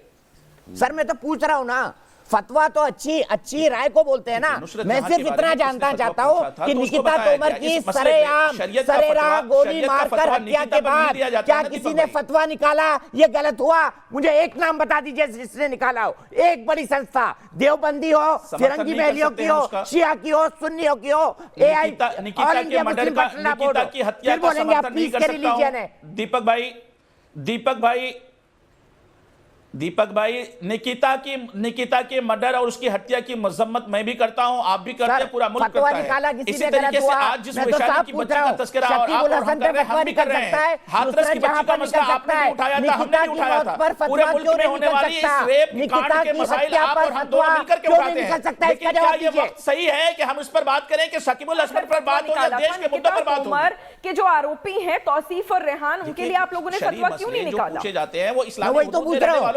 सर मैं तो पूछ रहा हूं ना, फतवा तो अच्छी राय को बोलते हैं ना। मैं सिर्फ इतना जानना चाहता हूं कि निकिता तोमर की सरेआम सरेराह गोली मारकर हत्या के बाद क्या किसी ने फतवा निकाला ये गलत हुआ? मुझे एक नाम बता दीजिए जिसने निकाला हो, एक बड़ी संस्था, देवबंदी हो, फिरंगी महलियों की हो, शिया की हो, सुन्नियों की हो, AI all India Muslim Personal board हो, फिर बोलेंगे आप पीस के रिलीजन है। दीपक भाई निकिता के मर्डर और उसकी हत्या की मजम्मत मैं भी करता हूं, आप भी करते हैं, पूरा मुल्क करता है। इसी तरीके से आज जिस वैशाली की बच्ची का तस्करा और हम भी कर रहे हैं, हाथरस की बच्ची का मसला आपने भी उठाया था, हमने भी उठाया था। पूरे मुल्क में होने वाली इस रेप कांड के मसाइल आप और हम दोनों मिलकर के उठाते हैं। लेकिन क्या ये वक्त सही है कि हम इस पर बात करें कि शकीबुल हसन पर बात हो या देश के मुद्दे पर बात हो? के जो आरोपी हैं तौसीफ और रेहान, उनके लिए आप लोगों ने फतवा क्यों नहीं निकाला? पूछे जाते हैं वो इस्लामी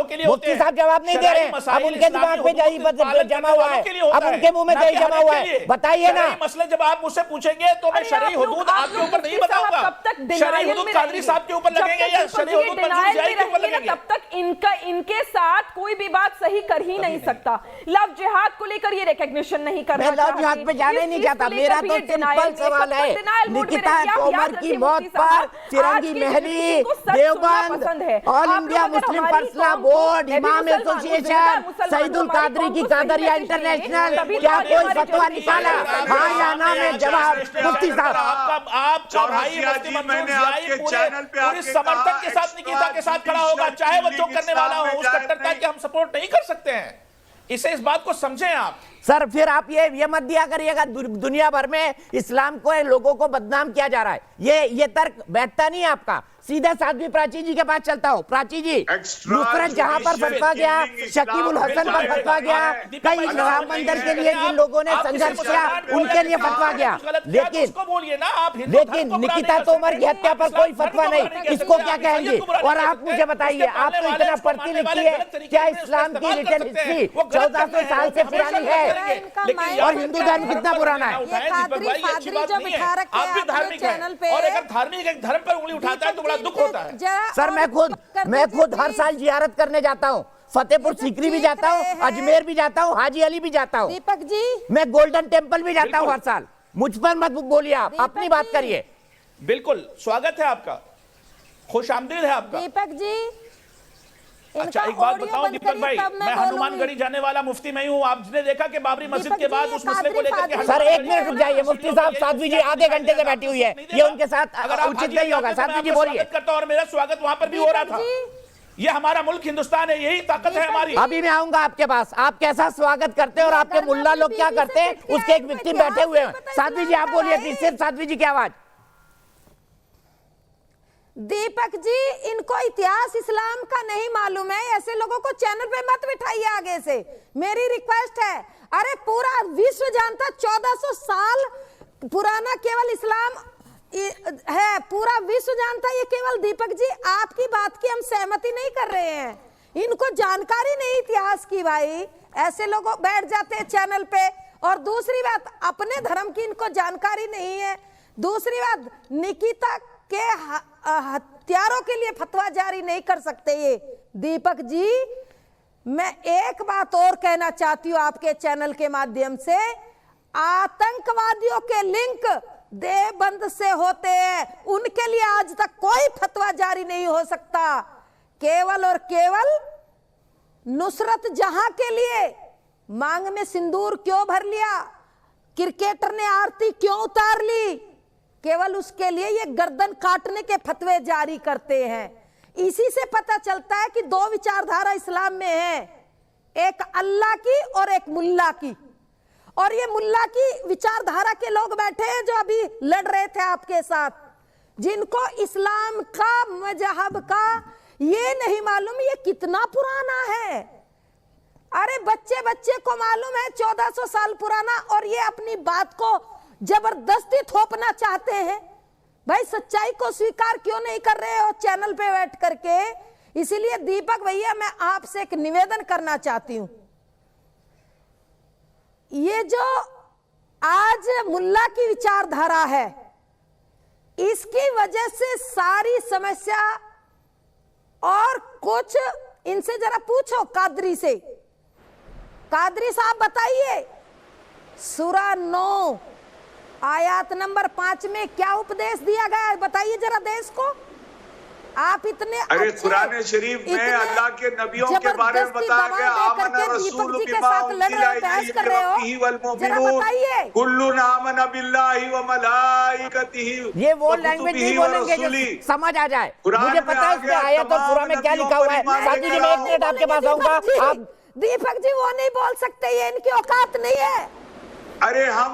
के लिए होते हैं। साहब जवाब नहीं दे रहे हैं, अब उनके दिमाग में दही जमा हुआ है, अब उनके मुंह में दही जमा हुआ है। बताइए ना मसले जब आप मुझसे पूछेंगे तो मैं शरई हुदूद आपके ऊपर नहीं बताऊंगा। शरई हुदूद कादरी साहब के ऊपर लगेंगे या शरई हुदूद मंजूर जाई के ऊपर लगेंगे? तब तक इनके साथ कोई भी बात सही कर ही नहीं सकता। लव जिहाद को लेकर ये रिकॉग्निशन नहीं कर रहा। मैं लव जिहाद पे जाने नहीं जाता, मेरा तो सिंपल सवाल है, निकिता तोमर की मौत पर Firangi Mahali, Deoband, All India Muslim Personal Board, Imam Association, Saidul Qadri की कादरिया इंटरनेशनल, क्या कोई फतवा निकाला? हाँ या ना में जवाब मुफ्ती साहब। आपका भाई मुफ्ती मंसूर जियाई पूरे समर्थन के साथ निकिता के साथ खड़ा होगा, चाहे वो जो करने वाला हो। उस कट्टरता की हम सपोर्ट नहीं कर सकते हैं, इसे इस बात को समझें आप। सर फिर आप ये मत दिया करिएगा दुनिया भर में इस्लाम को लोगों को बदनाम किया जा रहा है, ये तर्क बैठता नहीं आपका। सीधा साध्वी प्राची जी के पास चलता हूँ। प्राची जी, नुसरत जहां पर फतवा गया, शकीबुल हसन पर फतवा गया, कई राम मंदिर के लिए जिन लोगों ने संघर्ष किया उनके लिए फतवा गया, लेकिन निकिता तोमर की हत्या पर कोई फतवा नहीं। इसको क्या कहेंगे? और आप मुझे बताइए, आप तो इतना पढ़ती लिखी है, क्या इस्लाम की रिटर्न हिस्ट्री 1400 साल से पुरानी है और हिंदू धर्म कितना पुराना है? आप भी धार्मिक हैं और अगर धार्मिक एक धर्म पर उंगली उठाता है तो दुख होता है। सर मैं खुद हर साल जियारत करने जाता हूँ, फतेहपुर सीकरी भी जाता हूँ, अजमेर भी जाता हूँ, हाजी अली भी जाता हूँ, दीपक जी मैं गोल्डन टेम्पल भी जाता हूँ हर साल। मुझ पर मत बोलिए, आप अपनी बात करिए। बिल्कुल स्वागत है आपका, खुश आमदीद है आपका। दीपक जी अच्छा एक बात बताओ दीपक भाई, मैं हनुमानगढ़ी जाने वाला मुफ्ती मैं हूँ। आपने देखा कि बाबरी मस्जिद के बाद उस मसले को लेकर सर एक मिनट रुक जाइए मुफ्ती साहब, साध्वी जी आधे घंटे से बैठी हुई है, ये उनके साथ उचित नहीं होगा। साध्वी जी बोलिए। और मेरा स्वागत वहां पर भी हो रहा था। ये हमारा मुल्क हिंदुस्तान है, यही ताकत है हमारी। अभी मैं आऊंगा आपके पास, आप कैसा स्वागत करते हैं और आपके मुल्ला लोग क्या करते हैं, उसके एक विक्टिम बैठे हुए हैं। साध्वी जी आप बोलिए प्लीज, सिर्फ साध्वी जी की आवाज। दीपक जी इनको इतिहास इस्लाम का नहीं मालूम है, ऐसे लोगों को चैनल पे मत बिठाइए आगे से, मेरी रिक्वेस्ट है। अरे पूरा विश्व जानता 1400 साल पुराना केवल इस्लाम है, पूरा विश्व जानता है। ये केवल दीपक जी आपकी बात की हम सहमति नहीं कर रहे हैं, इनको जानकारी नहीं इतिहास की भाई, ऐसे लोग बैठ जाते हैं चैनल पे। और दूसरी बात अपने धर्म की इनको जानकारी नहीं है। दूसरी बात निकिता के हत्यारों के लिए फतवा जारी नहीं कर सकते ये। दीपक जी मैं एक बात और कहना चाहती हूँ आपके चैनल के माध्यम से, आतंकवादियों के लिंक देवबंद से होते हैं, उनके लिए आज तक कोई फतवा जारी नहीं हो सकता। केवल और केवल नुसरत जहां के लिए मांग में सिंदूर क्यों भर लिया, क्रिकेटर ने आरती क्यों उतार ली, केवल उसके लिए ये गर्दन काटने के फतवे जारी करते हैं। इसी से पता चलता है कि दो विचारधारा इस्लाम में है, एक अल्लाह की और एक मुल्ला की। और ये मुल्ला की विचारधारा के लोग बैठे हैं जो अभी लड़ रहे थे आपके साथ, जिनको इस्लाम का मजहब का ये नहीं मालूम ये कितना पुराना है। अरे बच्चे बच्चे को मालूम है 1400 साल पुराना, और ये अपनी बात को जबरदस्ती थोपना चाहते हैं। भाई सच्चाई को स्वीकार क्यों नहीं कर रहे हो चैनल पे बैठ करके? इसीलिए दीपक भैया मैं आपसे एक निवेदन करना चाहती हूं, ये जो आज मुल्ला की विचारधारा है, इसकी वजह से सारी समस्या, और कुछ इनसे जरा पूछो कादरी से, कादरी साहब बताइए सूरा 9 आयत नंबर 5 में क्या उपदेश दिया गया है, बताइए जरा देश को। आप इतने अरे कुरान शरीफ में अल्लाह के नबियों के बारे में बताया गया, आमना रसूल बिमा उनजिला इलैहि मिन रब्बिही वल मुमिनून कुल्लुन आमना बिल्लाहि व मलाइकतिही। ये वो लैंग्वेज नहीं बोलेंगे जो समझ आ जाए। मुझे पता है इसमें आयत और सूरा में क्या लिखा हुआ है। साथी जी मैं 1 मिनट आपके पास आऊंगा। आप दीपक जी वो नहीं बोल सकते, ये इनकी औकात नहीं है। अरे हम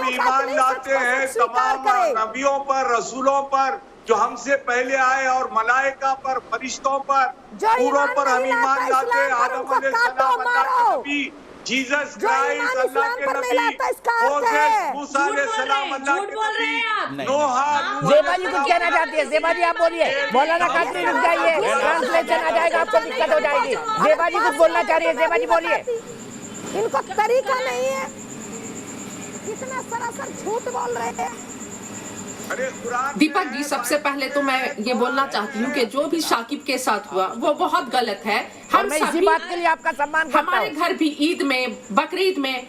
ईमान लाते हैं तमाम नबियों पर, रसूलों पर जो हमसे पहले आए, और मलाइका पर, फरिश्तों पर, पूरों पर हम ईमान लाते हैं। आदम अलैहिस्सलाम अल्लाह के नबी, जीसस क्राइस्ट अल्लाह के नबी, मोसेस मूसा अलैहिस्सलाम अल्लाह के नबी, नूह। ज़ेबा जी कुछ कहना चाहती है? ज़ेबा जी आप बोलिए। मौलाना कादरी रुक जाइए, ट्रांसलेशन आ जाएगा, आपको दिक्कत हो जाएगी। ज़ेबा जी कुछ बोलना चाह रही है, ज़ेबा जी बोलिए। इनको तरीका नहीं है, कितना सरासर झूठ बोल रहे हैं। दीपक जी सबसे पहले तो मैं ये बोलना चाहती हूँ कि जो भी शाकिब के साथ हुआ वो बहुत गलत है। हम मैं इसी बात के लिए आपका सम्मान करता हूं। हमारे घर भी ईद में, बकरीद में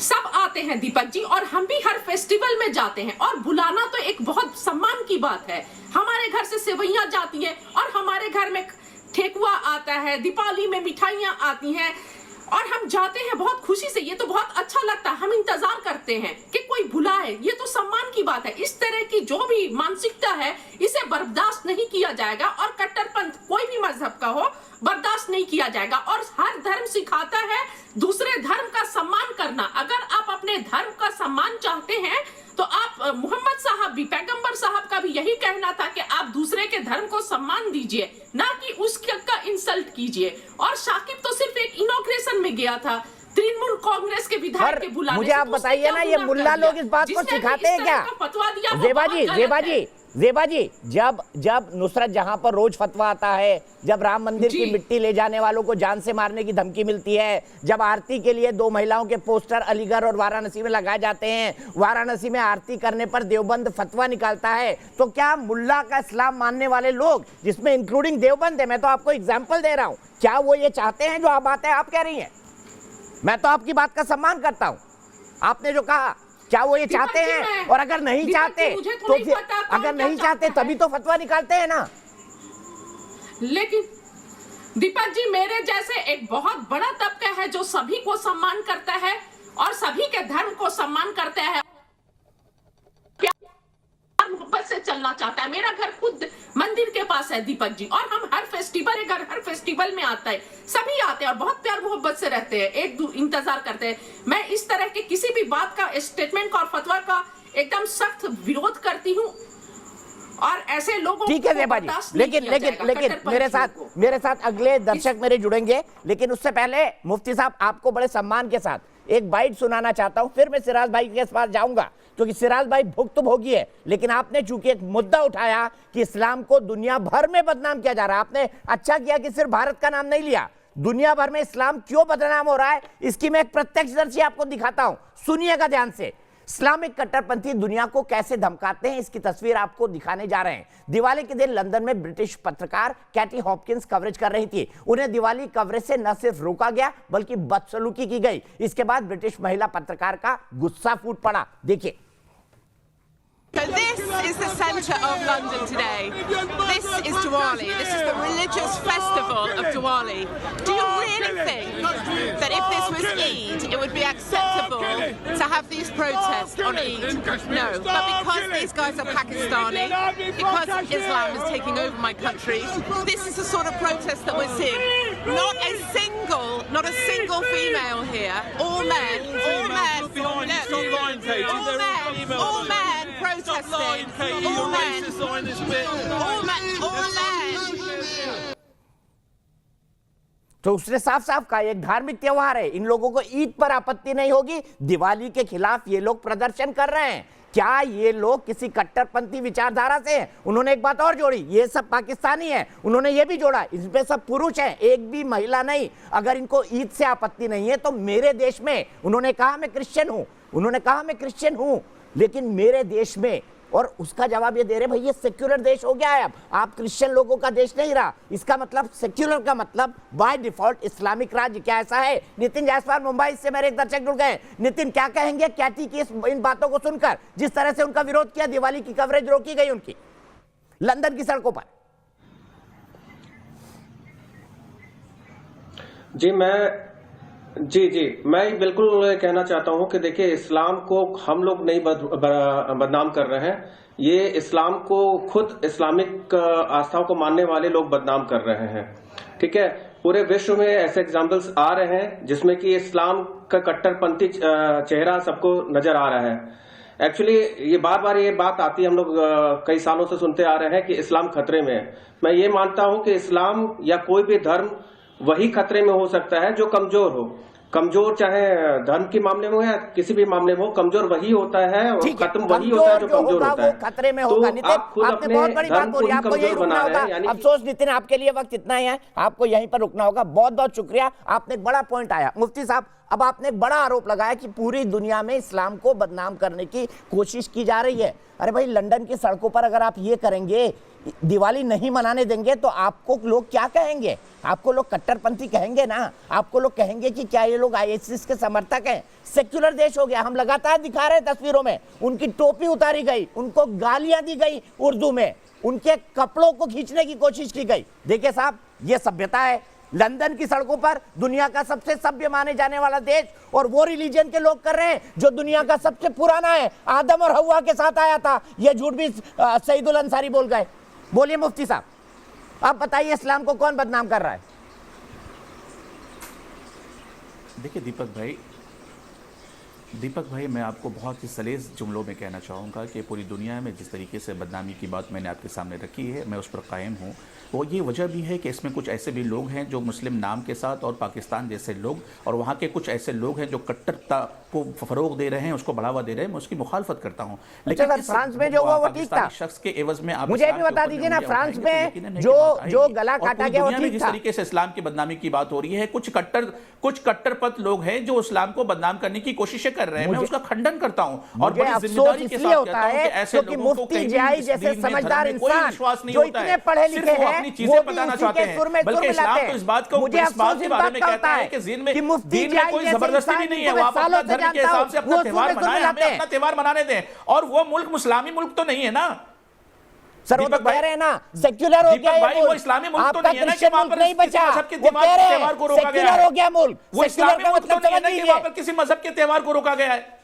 सब आते हैं दीपक जी, और हम भी हर फेस्टिवल में जाते हैं, और बुलाना तो एक बहुत सम्मान की बात है। हमारे घर से सेवइयां जाती हैं, और हमारे घर में ठेकुआ आता है, दीपावली में मिठाइयां आती हैं, और हम जाते हैं बहुत खुशी से। ये तो बहुत अच्छा लगता है, हम इंतजार करते हैं कि कोई बुलाए, ये तो सम्मान की बात है। इस तरह की जो भी मानसिकता है इसे बर्दाश्त नहीं किया जाएगा, और कट्टरपंथ कोई भी मजहब का हो बर्दाश्त नहीं किया जाएगा। और हर धर्म सिखाता है दूसरे धर्म का सम्मान करना। अगर आप अपने धर्म का सम्मान चाहते हैं तो आप मोहम्मद साहब भी, पैगंबर साहब का भी यही कहना था कि आप दूसरे के धर्म को सम्मान दीजिए, ना कि उसका इंसल्ट कीजिए। और शाकिब तो सिर्फ एक इनॉग्रेशन में गया था, तृणमूल कांग्रेस के विधायक के बुलाने। मुझे आप बताइए ना, ये मुल्ला लोग इस बात को सिखाते हैं क्या? ज़ेबा जी जब नुसरत जहां पर रोज फतवा आता है, जब राम मंदिर की मिट्टी ले जाने वालों को जान से मारने की धमकी मिलती है, जब आरती के लिए 2 महिलाओं के पोस्टर अलीगढ़ और वाराणसी में लगाए जाते हैं, वाराणसी में आरती करने पर देवबंद फतवा निकालता है, तो क्या मुल्ला का इस्लाम मानने वाले लोग, जिसमें इंक्लूडिंग देवबंद है, मैं तो आपको एग्जाम्पल दे रहा हूं, क्या वो ये चाहते हैं जो आप बातें आप कह रही हैं? मैं तो आपकी बात का सम्मान करता हूं, आपने जो कहा, क्या वो ये चाहते हैं? और अगर नहीं चाहते तो फिर, अगर नहीं चाहते तभी तो फतवा निकालते हैं ना। लेकिन दीपक जी मेरे जैसे एक बहुत बड़ा तबका है जो सभी को सम्मान करता है और सभी के धर्म को सम्मान करता है, मोहब्बत से चलना चाहता है। मेरा घर खुद मंदिर के पास है दीपक जी, और हम हर फेस्टिवल में आता है, सभी आते हैं और बहुत प्यार मोहब्बत से रहते हैं, इंतजार करते हैं। मैं इस तरह के किसी भी बात का, स्टेटमेंट का और फतवा का एकदम सख्त विरोध करती हूँ, और ऐसे लोगों ठीक है ज़ेबा जी, लेकिन मेरे साथ अगले दर्शक मेरे जुड़ेंगे, लेकिन उससे पहले मुफ्ती साहब आपको बड़े सम्मान के साथ एक बाइट सुनाना चाहता हूं, फिर मैं सिराज भाई के पास जाऊंगा, क्योंकि सिराज भाई भुक्तभोगी है। लेकिन आपने चूंकि एक मुद्दा उठाया कि इस्लाम को दुनिया भर में बदनाम किया जा रहा है, आपने अच्छा किया कि सिर्फ भारत का नाम नहीं लिया, दुनिया भर में इस्लाम क्यों बदनाम हो रहा है इसकी मैं एक प्रत्यक्षदर्शी आपको दिखाता हूं, सुनिएगा ध्यान से। इस्लामिक कट्टरपंथी दुनिया को कैसे धमकाते हैं इसकी तस्वीर आपको दिखाने जा रहे हैं। दिवाली के दिन लंदन में ब्रिटिश पत्रकार कैटी हॉपकिंस कवरेज कर रही थी, उन्हें दिवाली कवरेज से न सिर्फ रोका गया बल्कि बदसलूकी की गई। इसके बाद ब्रिटिश महिला पत्रकार का गुस्सा फूट पड़ा, देखिए। So this is the centre of London today. This is Diwali. This is the religious festival of Diwali. Do you really think that if this was Eid, it would be acceptable to have these protests on Eid? No. But because these guys are Pakistani, because Islam is taking over my country, this is the sort of protest that we're seeing. Not a single female here. All men. All men protesting. All men. तो उसने साफ साफ कहा एक धार्मिक त्योहार है, इन लोगों को ईद पर आपत्ति नहीं होगी, दिवाली के खिलाफ ये लोग प्रदर्शन कर रहे हैं। क्या ये लोग किसी कट्टरपंथी विचारधारा से हैं? उन्होंने एक बात और जोड़ी, ये सब पाकिस्तानी हैं। उन्होंने ये भी जोड़ा, इसमें सब पुरुष हैं, एक भी महिला नहीं। अगर इनको ईद से आपत्ति नहीं है तो मेरे देश में, उन्होंने कहा मैं क्रिश्चियन हूं, लेकिन मेरे देश में, और उसका जवाब ये दे रहे भाई ये सेक्युलर देश हो गया है, अब आप क्रिश्चियन लोगों का देश नहीं रहा। इसका मतलब सेक्युलर का मतलब बाय डिफॉल्ट इस्लामिक राज्य। क्या ऐसा है? नितिन जायसवाल मुंबई से मेरे एक दर्शक जुड़ गए। नितिन, क्या कहेंगे कैटी की इन बातों को सुनकर, जिस तरह से उनका विरोध किया, दिवाली की कवरेज रोकी गई उनकी लंदन की सड़कों पर? जी मैं बिल्कुल कहना चाहता हूं कि देखिए, इस्लाम को हम लोग नहीं बदनाम कर रहे हैं, ये इस्लाम को खुद इस्लामिक आस्थाओं को मानने वाले लोग बदनाम कर रहे हैं। ठीक है, पूरे विश्व में ऐसे एग्जाम्पल्स आ रहे हैं जिसमें कि इस्लाम का कट्टरपंथी चेहरा सबको नजर आ रहा है। एक्चुअली ये बार ये बात आती है, हम लोग कई सालों से सुनते आ रहे हैं कि इस्लाम खतरे में है। मैं ये मानता हूं कि इस्लाम या कोई भी धर्म वही खतरे में हो सकता है जो कमजोर हो। कमजोर चाहे धर्म के मामले में हो या किसी भी मामले में हो, कमजोर वही होता है और खत्म वही होता है जो कमजोर होता है। खतरे में होगा। नितिन, आपने बहुत बड़ी बात बोली, आपको यही रुकना होगा। अफसोस नितिन, आपके लिए वक्त इतना ही है, आपको यहीं पर रुकना होगा। बहुत बहुत शुक्रिया, आपने एक बड़ा पॉइंट आया। मुफ्ती साहब, अब आपने एक बड़ा आरोप लगाया कि पूरी दुनिया में इस्लाम को बदनाम करने की कोशिश की जा रही है। अरे भाई, लंदन की सड़कों पर अगर आप ये करेंगे, दिवाली नहीं मनाने देंगे, तो आपको लोग क्या कहेंगे? आपको लोग कट्टरपंथी कहेंगे ना। आपको लोग कहेंगे कि क्या ये लोग आईएसआईएस के समर्थक हैं। सेक्युलर देश हो गया, हम लगातार दिखा रहे हैं तस्वीरों में, उनकी टोपी उतारी गई, उनको गालियां दी गई उर्दू में, उनके कपड़ों को खींचने की कोशिश की गई। देखिए साहब, ये सभ्यता है। लंदन की सड़कों पर दुनिया का सबसे सभ्य माने जाने वाला देश, और वो रिलीजन के लोग कर रहे हैं जो दुनिया का सबसे पुराना है, आदम और हव्वा के साथ आया था। ये झूठ भी सईदुल अंसारी बोल गए। बोलिए मुफ्ती साहब, आप बताइए इस्लाम को कौन बदनाम कर रहा है? देखिए दीपक भाई, मैं आपको बहुत ही सलेस जुमलों में कहना चाहूँगा कि पूरी दुनिया में जिस तरीके से बदनामी की बात मैंने आपके सामने रखी है, मैं उस पर कायम हूँ। वो ये वजह भी है कि इसमें कुछ ऐसे भी लोग हैं जो मुस्लिम नाम के साथ, और पाकिस्तान जैसे लोग, और वहाँ के कुछ ऐसे लोग हैं जो कट्टरता को फरोग दे रहे हैं, उसको बढ़ावा दे रहे हैं। मैं उसकी मुखालफत करता हूँ। लेकिन फ्रांस में जो हुआ वो ठीक था। शख्स के एवज में आप मुझे भी बता दीजिए ना, फ्रांस में जो गला काटा गया वो ठीक था। जिस तरीके से इस्लाम की बदनामी की बात हो रही है, कुछ कट्टरपंथ लोग हैं जो इस्लाम को बदनाम करने की कोशिशें कर रहे हैं। मैं उसका खंडन करता हूँ और बड़ी जिम्मेदारी के साथ कहता हूँ कि ऐसे लोगों को कहीं भी जैसे समझदार इंसान विश्वास नहीं जो होता इतने है, पढ़े लिखे हैं, अपनी चीजें बताना चाहते हैं। बल्कि इस्लाम तो इस बात को मुझे इस बात के बारे में कहता है कि दीन में कोई जबरदस्ती भी नहीं है, वो आप अपना धर्म के हिसाब से अपना त्योहार मनाएं, हमें अपना त्योहार मनाने दें। और वो मुल्क मुस्लिमी मुल्क तो नहीं है ना सर, वो तो कह रहे हैं ना सेक्युलर हो गया भाई, वो इस्लामी मुल्क तो नहीं है ना कि वहां पर नहीं बचा। सबके त्योहार को रोका गया है। हो गया मुल्क, वो इस्लामी मुल्क तो नहीं है ना कि वहां पर किसी मजहब के त्योहार को रोका गया है।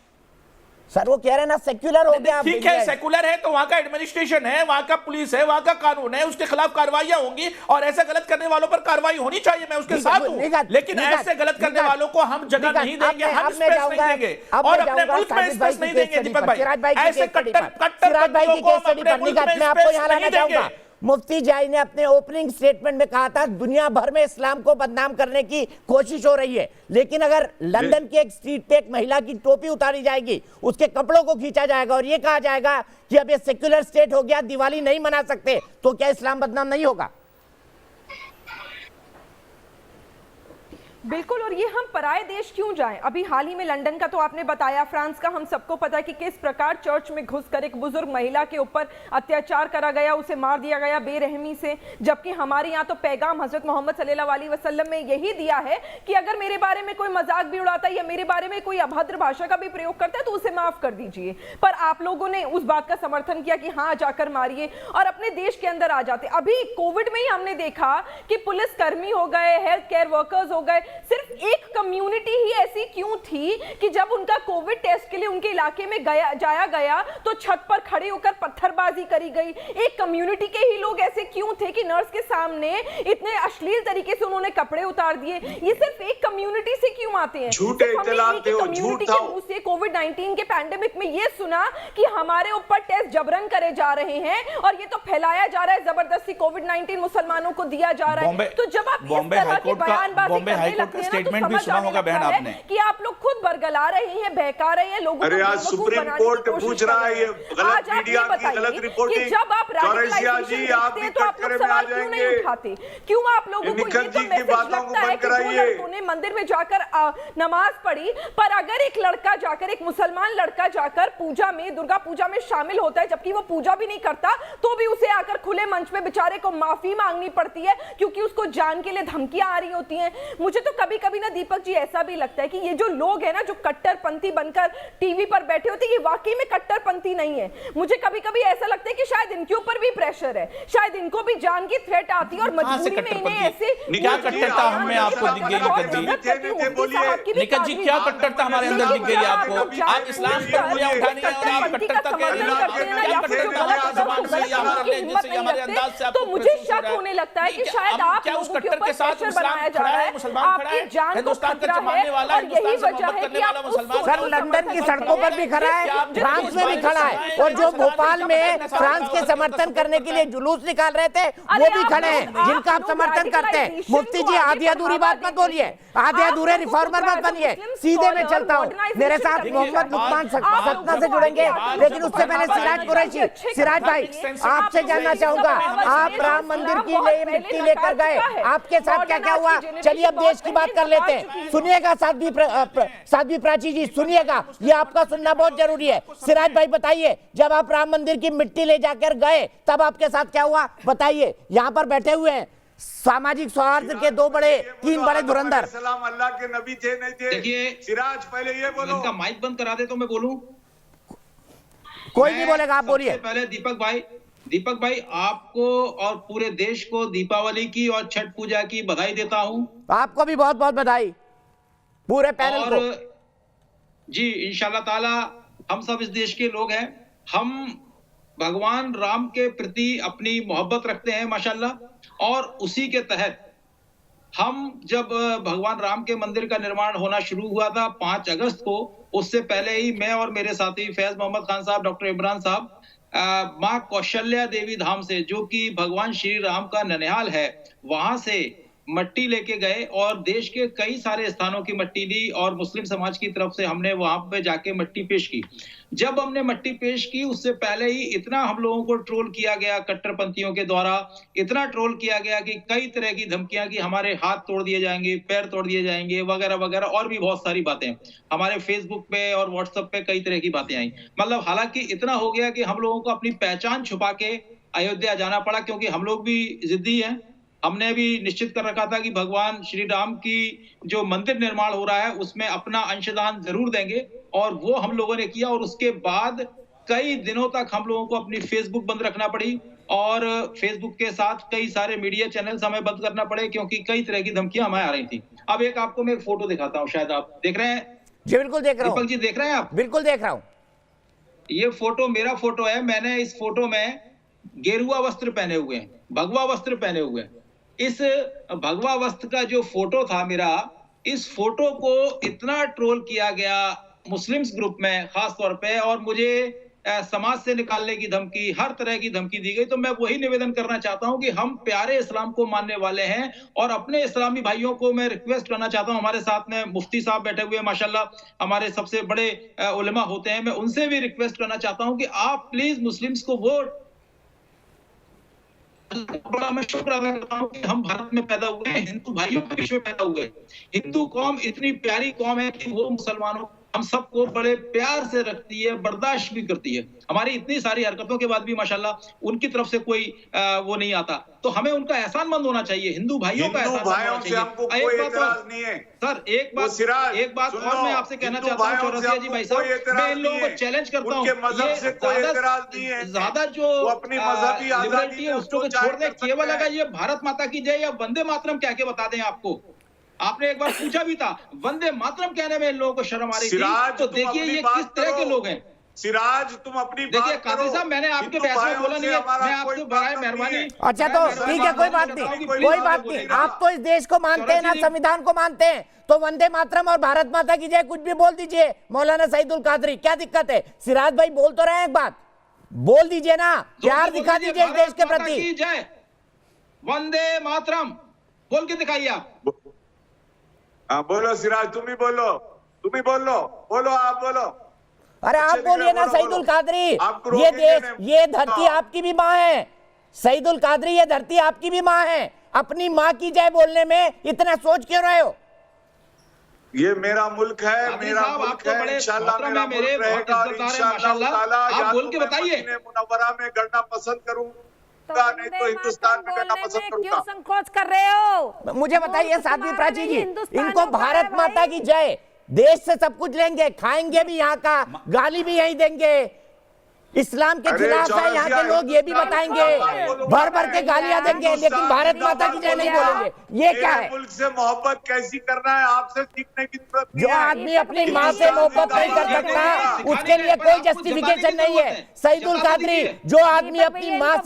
सर, वो कह रहे हैं ना सेक्युलर हो गया। ठीक है, सेक्युलर है तो वहां का एडमिनिस्ट्रेशन है, वहां का पुलिस है, वहां का कानून है, उसके खिलाफ कार्रवाइयां होंगी और ऐसे गलत करने वालों पर कार्रवाई होनी चाहिए। मैं उसके साथ हूं, लेकिन ऐसे गलत करने वालों को हम जगह नहीं देंगे, हम स्पेस नहीं देंगे और अपने मुल्क में स्पेस नहीं देंगे। दीपक भाई, ऐसे कट्टरपंथियों को हम अपने मुल्क में स्पेस नहीं देंगे। मुफ्ती जाई ने अपने ओपनिंग स्टेटमेंट में कहा था दुनिया भर में इस्लाम को बदनाम करने की कोशिश हो रही है, लेकिन अगर लंदन के एक स्ट्रीट पे एक महिला की टोपी उतारी जाएगी, उसके कपड़ों को खींचा जाएगा और ये कहा जाएगा कि अब ये सेक्युलर स्टेट हो गया, दिवाली नहीं मना सकते, तो क्या इस्लाम बदनाम नहीं होगा? बिल्कुल, और ये हम पराए देश क्यों जाएं? अभी हाल ही में लंदन का तो आपने बताया, फ्रांस का हम सबको पता है कि किस प्रकार चर्च में घुसकर एक बुजुर्ग महिला के ऊपर अत्याचार करा गया, उसे मार दिया गया बेरहमी से। जबकि हमारे यहाँ तो पैगाम हजरत मोहम्मद सल्लल्लाहु अलैहि वसल्लम में यही दिया है कि अगर मेरे बारे में कोई मजाक भी उड़ाता है या मेरे बारे में कोई अभद्र भाषा का भी प्रयोग करता है तो उसे माफ कर दीजिए। पर आप लोगों ने उस बात का समर्थन किया कि हाँ जाकर मारिए और अपने देश के अंदर आ जाते। अभी कोविड में ही हमने देखा कि पुलिस कर्मी हो गए, हेल्थ केयर वर्कर्स हो गए, सिर्फ एक कम्युनिटी ही ऐसी क्यों थी कि जब उनका कोविड टेस्ट के लिए उनके इलाके में जाया गया तो छत पर खड़े होकर पत्थरबाजी करी गई। एक कम्युनिटी के ही लोग ऐसे क्यों थे कि नर्स के सामने इतने अश्लील तरीके से उन्होंने कपड़े उतार दिए? ये सिर्फ एक कम्युनिटी से क्यों क्यों आते हैं? झूठे इत्तलात थे, झूठ था। कोविड-19 के पैंडेमिक में ये सुना कि हमारे ऊपर टेस्ट जबरन करे जा रहे हैं और ये तो फैलाया जा रहा है जबरदस्ती, कोविड-19 मुसलमानों को दिया जा रहा है। तो जब आप बॉम्बे हाईकोर्ट का स्टेटमेंट भी सुना होगा बहन आपने कि आप लोग खुद बरगला रहे हैं, बहका रहे हैं लोगों को। अरे आज सुप्रीम कोर्ट पूछ रहा है, ये गलत मीडिया की गलत रिपोर्टिंग। जब आप जी आप भी कटघरे में आ जाएंगे, क्यों आप लोगों को ये तो मैसेज लगता है कि दो लड़कों ने मंदिर में जाकर नमाज पढ़ी, पर अगर एक लड़का जाकर, एक मुसलमान लड़का जाकर पूजा में, दुर्गा पूजा में शामिल होता है, जबकि वो पूजा भी नहीं करता, तो भी उसे आकर खुले मंच में बेचारे को माफी मांगनी पड़ती है क्योंकि उसको जान के लिए धमकियां आ रही होती हैं। मुझे तो कभी कभी ना दीपक जी ऐसा भी लगता है कि ये जो लोग हैं ना, जो कट्टरपंथी बनकर टीवी पर बैठे होते हैं, ये वाकई में कट्टरपंथी नहीं है। मुझे कभी कभी ऐसा लगता है कि शायद इनके ऊपर भी प्रेशर है, शायद इनको भी जान की थ्रेट आती है और मजबूरी में इन्हें ऐसे क्या कट्टरता हमें आपको दिख गई निकट जी, क्या कट्टरता हमारे अंदर दिख गई आपको? आप इस्लाम पर उंगलियां उठानी है और आप कट्टरता कह रहे हैं। तो मुझे शक होने लगता है कि शायद आप लोगों के ऊपर प्रेशर बनाया जा रहा है, आपकी जान को खतरा है और यही वजह है कि आप सर लंदन की सड़कों पर भी खड़ा है, फ्रांस में भी खड़ा है, और जो भोपाल में फ्रांस के समर्थन करने के लिए जुलूस निकाल रहे थे वो भी खड़े हैं, जिनका आप समर्थन करते हैं। मुफ्ती जी आधी अधूरी बात मत बोलिए, आधे अधूरे रिफॉर्मर मत बनिए, सीधे में चलता हूँ। मेरे साथ मोहम्मद लुकमान सतना से जुड़ेंगे, लेकिन उससे पहले सिराज कुरैशी। सिराज भाई आपसे जानना चाहूंगा, आप राम मंदिर की मिट्टी लेकर गए, आपके साथ क्या क्या हुआ? चलिए अब देश की बात कर लेते हैं। सुनिएगा साध्वी प्राची जी, सुनिएगा, ये आपका सुनना बहुत जरूरी है। सिराज भाई बताइए, जब आप राम मंदिर की मिट्टी ले जाकर गए तब आपके साथ क्या हुआ बताइए। यहाँ पर बैठे हुए हैं सामाजिक सौहार्द के तीन बड़े धुरंधर। सलाम अल्लाह के नबी थे नहीं थे? देखिए सिराज पहले ये बोलो। इनका माइक बंद करा दे तो मैं बोलूं। कोई नहीं बोलेगा, आप बोलिए। पहले दीपक भाई आपको और पूरे देश को दीपावली की और छठ पूजा की बधाई देता हूं। आपको भी बहुत बहुत बधाई, पूरे पैनल को। जी इंशाल्लाह ताला हम सब इस देश के लोग हैं, हम भगवान राम के प्रति अपनी मोहब्बत रखते हैं माशाल्लाह, और उसी के तहत हम जब भगवान राम के मंदिर का निर्माण होना शुरू हुआ था 5 अगस्त को, उससे पहले ही मैं और मेरे साथी फैज मोहम्मद खान साहब, डॉक्टर इमरान साहब माँ कौशल्या देवी धाम से, जो कि भगवान श्री राम का ननिहाल है, वहां से मट्टी लेके गए और देश के कई सारे स्थानों की मट्टी ली और मुस्लिम समाज की तरफ से हमने वहां पे जाके मट्टी पेश की। जब हमने मट्टी पेश की उससे पहले ही इतना हम लोगों को ट्रोल किया गया कट्टरपंथियों के द्वारा, इतना ट्रोल किया गया कि कई तरह की धमकियां कि हमारे हाथ तोड़ दिए जाएंगे, पैर तोड़ दिए जाएंगे वगैरह वगैरह, और भी बहुत सारी बातें हमारे फेसबुक पे और व्हाट्सएप पे कई तरह की बातें आई। मतलब हालांकि इतना हो गया कि हम लोगों को अपनी पहचान छुपा के अयोध्या जाना पड़ा, क्योंकि हम लोग भी जिद्दी हैं। हमने भी निश्चित कर रखा था कि भगवान श्री राम की जो मंदिर निर्माण हो रहा है उसमें अपना अंशदान जरूर देंगे, और वो हम लोगों ने किया। और उसके बाद कई दिनों तक हम लोगों को अपनी फेसबुक बंद रखना पड़ी और फेसबुक के साथ कई सारे मीडिया चैनल्स हमें बंद करना पड़े, क्योंकि कई तरह की धमकियां हमें आ रही थी। अब एक आपको मैं एक फोटो दिखाता हूँ, शायद आप देख रहे हैं। जी बिल्कुल देख रहा हूँ। दीपक जी देख रहे हैं आप? बिल्कुल देख रहा हूँ। ये फोटो मेरा फोटो है। मैंने इस फोटो में गेरुआ वस्त्र पहने हुए हैं, भगवा वस्त्र पहने हुए हैं। इस भगवा वस्त्र का जो फोटो था मेरा, इस फोटो को इतना ट्रोल किया गया मुस्लिम्स ग्रुप में खास तौर पे, और मुझे समाज से निकालने की धमकी, हर तरह की धमकी दी गई। तो मैं वही निवेदन करना चाहता हूं कि हम प्यारे इस्लाम को मानने वाले हैं, और अपने इस्लामी भाइयों को मैं रिक्वेस्ट करना चाहता हूं, हमारे साथ में मुफ्ती साहब बैठे हुए हैं माशाल्लाह, हमारे सबसे बड़े उलेमा होते हैं, मैं उनसे भी रिक्वेस्ट करना चाहता हूं कि आप प्लीज मुस्लिम्स को वोट। बड़ा मैं शुक्र अदा करता हूं कि हम भारत में पैदा हुए हैं, हिंदू भाइयों के बीच में पैदा हुए। हिंदू कौम इतनी प्यारी कौम है कि वो मुसलमानों हम सबको बड़े प्यार से रखती है, बर्दाश्त भी करती है। हमारी इतनी सारी हरकतों के बाद भी माशाल्लाह उनकी तरफ से कोई वो नहीं आता, तो हमें उनका एहसानमंद होना चाहिए, हिंदू भाइयों का एहसान होना चाहिए। सर एक बात और मैं आपसे कहना चाहता हूँ चौरसिया जी भाई साहब, मैं इन लोगों को चैलेंज करता हूँ, ये ज्यादा जो लिबर्टी है उसको छोड़ दें, केवल अगर ये भारत माता की जय या वंदे मातरम कह के बता दें आपको। आपने एक बार पूछा भी था, वंदे मातरम कहने में इन लोगों को शर्म आ रही थी, तो देखिए ये किस तरह के लोग हैं। सिराज तुम अपनी देखिए कादरी साहब, मैंने आपके बहस में बोला नहीं है, मैं आपसे बराए मेहरबानी। अच्छा तो ठीक है, कोई बात नहीं, कोई बात नहीं। आप तो इस देश को मानते हैं ना, संविधान को मानते हैं, तो वंदे मातरम और भारत माता की जय कुछ भी बोल दीजिए। मौलाना सईदुल कादरी, क्या दिक्कत है? सिराज भाई बोल तो रहे हैं, एक बात बोल दीजिए ना, प्यार दिखा दीजिए इस देश के प्रति। जय वंदे मातरम बोल के दिखाइए आप। हाँ बोलो सिराज, तुम ही बोलो, तुम ही बोलो, बोलो आप बोलो। अरे आप बोलिए ना सईदुल कादरी, ये देश, ये धरती आपकी भी माँ है। सईदुल कादरी, ये धरती आपकी भी माँ है। अपनी माँ की जय बोलने में इतना सोच क्यों रहे हो? ये मेरा मुल्क है, मेरा मुल्क है, इंशाल्लाह मेरा मुल्क रहेगा, इंशाल्लाह। आप बोल के बताइए। मुनव्वरा में गढ़ना पसंद करूंगा, नहीं तो हिंदुस्तान में गढ़ना पसंद करूंगा। क्यों संकोच कर रहे हो? मुझे बताइए साध्वी प्राची जी, इनको भारत माता की जय, देश से सब कुछ लेंगे, खाएंगे भी यहाँ का, गाली भी यही देंगे, इस्लाम के खिलाफ है यहाँ के लोग, ये भी बताएंगे, भर भर के गालियां देंगे, लेकिन भारत माता की जय नहीं बोलेंगे। ये क्या है? मुल्क से मोहब्बत कैसी करना है आपसे सीखने की जरूरत नहीं जो है। आदमी अपनी माँ से मोहब्बत नहीं कर सकता, उसके लिए कोई जस्टिफिकेशन नहीं है। सईदुल कादरी, जो आदमी अपनी माँ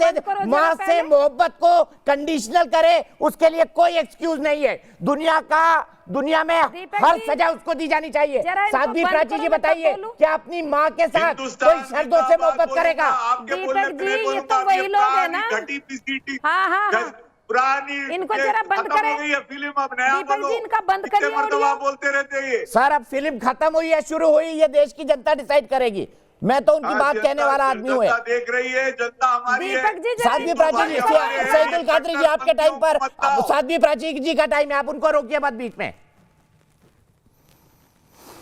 से मोहब्बत को कंडीशनल करे, उसके लिए कोई एक्सक्यूज नहीं है। दुनिया में हर सजा उसको दी जानी चाहिए। साध्वी प्राची जी बताइए, क्या अपनी माँ के साथ कोई शर्तों से मोहब्बत करेगा? दीपक जी, ये तो वही लोग है ना। हाँ, पुरानी इनको जरा बंद करें फिल्म, अब नया दीपक जी, इनका बंद करिए ऑडियो। बोलते रहते हैं। सर अब फिल्म खत्म हुई है, शुरू हुई, ये देश की जनता डिसाइड करेगी। मैं तो उनकी बात कहने वाला आदमी हूँ। जनता देख रही है, जनता हमारी है। दीपक जी, साध्वी प्राची जी, सईदुल कादरी जी आपके टाइम पर, साध्वी प्राची जी का टाइम है, आप उनको रोकिए मत बीच में।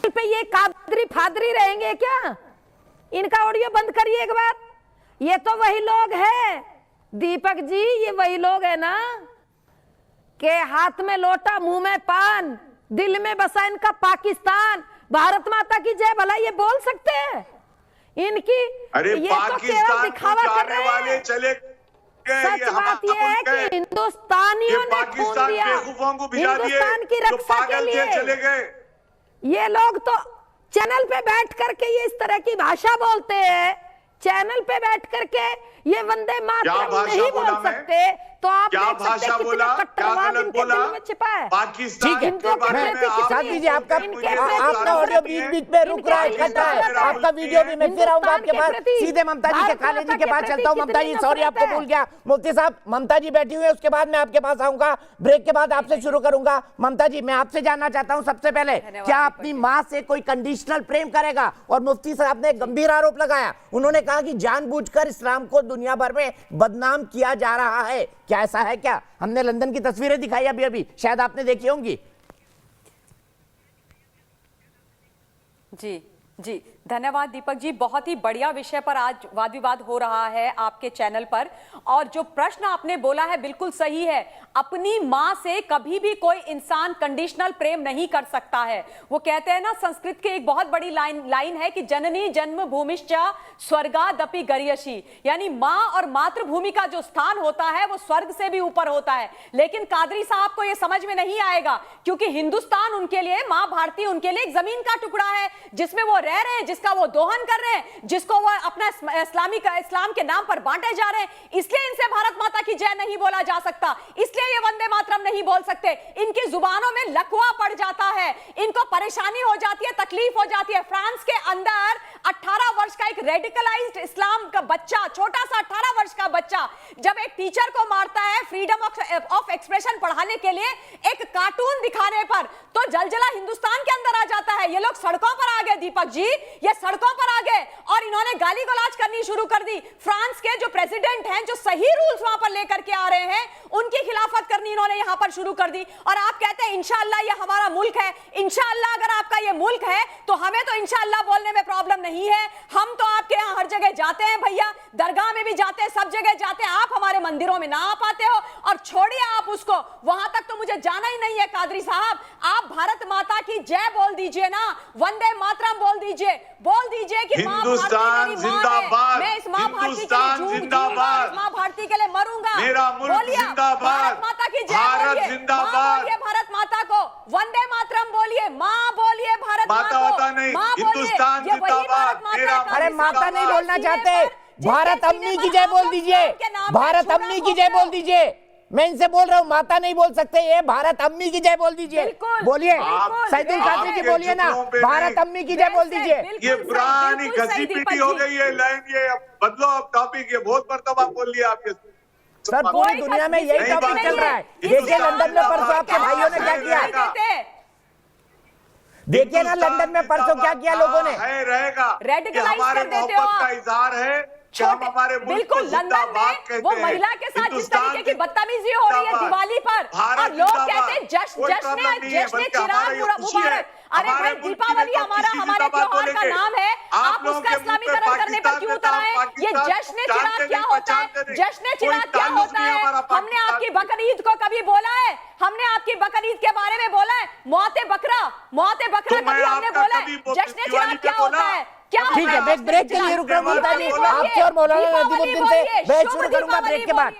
पे ये कादरी फादरी रहेंगे क्या? इनका ऑडियो बंद करिए एक बार। ये तो वही लोग हैं दीपक जी, ये वही लोग है ना के हाथ में लोटा मुंह में पान, दिल में बसा इनका पाकिस्तान, भारत माता की जय भला ये बोल सकते हैं? इनकी अरे ये तो केवल दिखावा कर रहे हैं। चले सच बात ये है कि हिंदुस्तानियों ने खून दिया हिंदुस्तान की रक्षा के लिए। चले गए ये लोग तो चैनल पे बैठ करके ये इस तरह की भाषा बोलते हैं, चैनल पे बैठ करके ये वंदे मातरम नहीं बोल सकते, तो आप देख सकते हैं कितना कट्टरवाद इनके दिल में छिपा है। ठीक है साथी जी, आपका ऑडियो बीच में रुक रहा है, कट रहा है, आपका वीडियो भी। मैं फिर आऊंगा आपके पास, सीधे ममता जी के काले जी के पास चलता हूँ। ममता जी सॉरी, आपको भूल गया, मुफ्ती साहब ममता जी बैठी हुई है, उसके बाद मैं आपके पास आऊंगा, ब्रेक के बाद आपसे शुरू करूंगा। ममता जी, मैं आपसे जानना चाहता हूँ सबसे पहले, क्या अपनी माँ से कोई कंडीशनल प्रेम करेगा? और मुफ्ती साहब ने गंभीर आरोप लगाया, उन्होंने कहा कि जानबूझकर इस्लाम को दुनिया भर में बदनाम किया जा रहा है। क्या ऐसा है क्या? हमने लंदन की तस्वीरें दिखाई अभी, शायद आपने देखी होंगी। जी जी, धन्यवाद दीपक जी। बहुत ही बढ़िया विषय पर आज वाद विवाद हो रहा है आपके चैनल पर, और जो प्रश्न आपने बोला है बिल्कुल सही है। अपनी माँ से कभी भी कोई इंसान कंडीशनल प्रेम नहीं कर सकता है। वो कहते हैं ना, संस्कृत के एक बहुत बड़ी लाइन है कि जननी जन्म भूमिश्च स्वर्गादपि गरियसी, यानी माँ और मातृभूमि का जो स्थान होता है वो स्वर्ग से भी ऊपर होता है। लेकिन कादरी साहब को ये समझ में नहीं आएगा, क्योंकि हिंदुस्तान उनके लिए, माँ भारती उनके लिए एक जमीन का टुकड़ा है जिसमें वो रह रहे हैं, जिसका वो दोहन कर रहे हैं, जिसको वो अपना इस्लाम के नाम पर बांटे जा रहे हैं। इसलिए इनसे भारत माता की जय नहीं बोला जा सकता, इसलिए ये वंदे मातरम नहीं बोल सकते। इनकी जुबानों में लकवा पड़ जाता है, इनको परेशानी हो जाती है, तकलीफ हो जाती है। फ्रांस के अंदर 18 वर्ष का एक रेडिकलाइज्ड इस्लाम का बच्चा, छोटा सा 18 वर्ष का बच्चा, जब एक टीचर को मारता है फ्रीडम ऑफ एक्सप्रेशन पढ़ाने के लिए एक कार्टून दिखाने पर, तो जलजला हिंदुस्तान के अंदर आ जाता है। ये लोग सड़कों पर आ गए दीपक जी, ये सड़कों पर आ गए और इन्होंने गाली गलौज करनी शुरू कर दी। फ्रांस के जो प्रेसिडेंट हैं, जो सही रूल्स वहां पर लेकर के आ रहे हैं, उनकी खिलाफत करनी इन्होंने यहां पर शुरू कर दी। और आप कहते हैं इंशाअल्लाह ये हमारा मुल्क है। इंशाअल्लाह अगर आपका ये मुल्क है तो हमें तो इंशाअल्लाह बोलने में प्रॉब्लम नहीं है। हम तो आपके यहां हर जगह जाते हैं भैया, दरगाह में भी जाते हैं, सब जगह जाते हैं। आप हमारे मंदिरों में ना आ पाते हो, और छोड़िए आप उसको, वहां तक तो मुझे जाना ही नहीं है। कादरी साहब, आप भारत माता की जय बोल दीजिए ना, वंदे मातरम बोल दीजिए कि हिंदुस्तान जिंदाबाद, मैं इस माँ भारती के लिए जिंदाबाद, माँ भारती के लिए मरूंगा। मेरा मुल्क जिंदाबाद, भारत माता की जय भारत बोलिए, जिंदाबाद, भारत माता को वंदे मातरम बोलिए, माँ बोलिए, भारत भारत माता माँ को वाता नहीं, माँ बोलिए, हिंदुस्तान ये वही जिंदाबाद, भारत माता मेरा का अरे माता नहीं बोलना चाहते, भारत अम्मी की जय बोल दीजिए, भारत अम्मी की जय बोल दीजिए। मैं इनसे बोल रहा हूँ माता नहीं बोल सकते, ये भारत अम्मी की जय बोल दीजिए। बोलिए सईदुल कादरी जी, बोलिए ना, भारत अम्मी की जय बोल दीजिए। ये पुरानी घसी पीटी हो गई है लाइन, ये अब बदलो अब टॉपिक, ये बहुत मरतबा बोल लिया आपके सर। पूरी दुनिया में यही टॉपिक चल रहा है। देखिए लंदन में परसों आपके भाइयों ने क्या किया, देखिए ना लंदन में परसों क्या किया लोगों ने। है रहेगा, रेडिकलाइज हमारे कर देते हो मोहब्बत का आप। इजहार है कि हम हमारे मुल्क को बिल्कुल लंदन में वो महिला के साथ जिस तरीके की बदतमीजी हो रही है दिवाली पर, और लोग कहते हैं जश्न चिराग मुबारक। अरे भाई दीपावली हमारे त्योहार का नाम है, आप उसका इस्लामीकरण करने पर क्यों उतर आए? ये जश्न चिराग क्या होता है? जश्न चिराग क्या होता है? हमने आपकी बकरीद को कभी बोला है? हमने आपकी बकरीद के बारे में बोला है? मौते बकरा कभी हमने बोला है? जश्न चिराग क्या होता है? ठीक है, ब्रेक के लिए रुक रहा हूँ। आपसे और मौलाना नदीमुद्दीन से बहस शुरू करूंगा ब्रेक के बाद।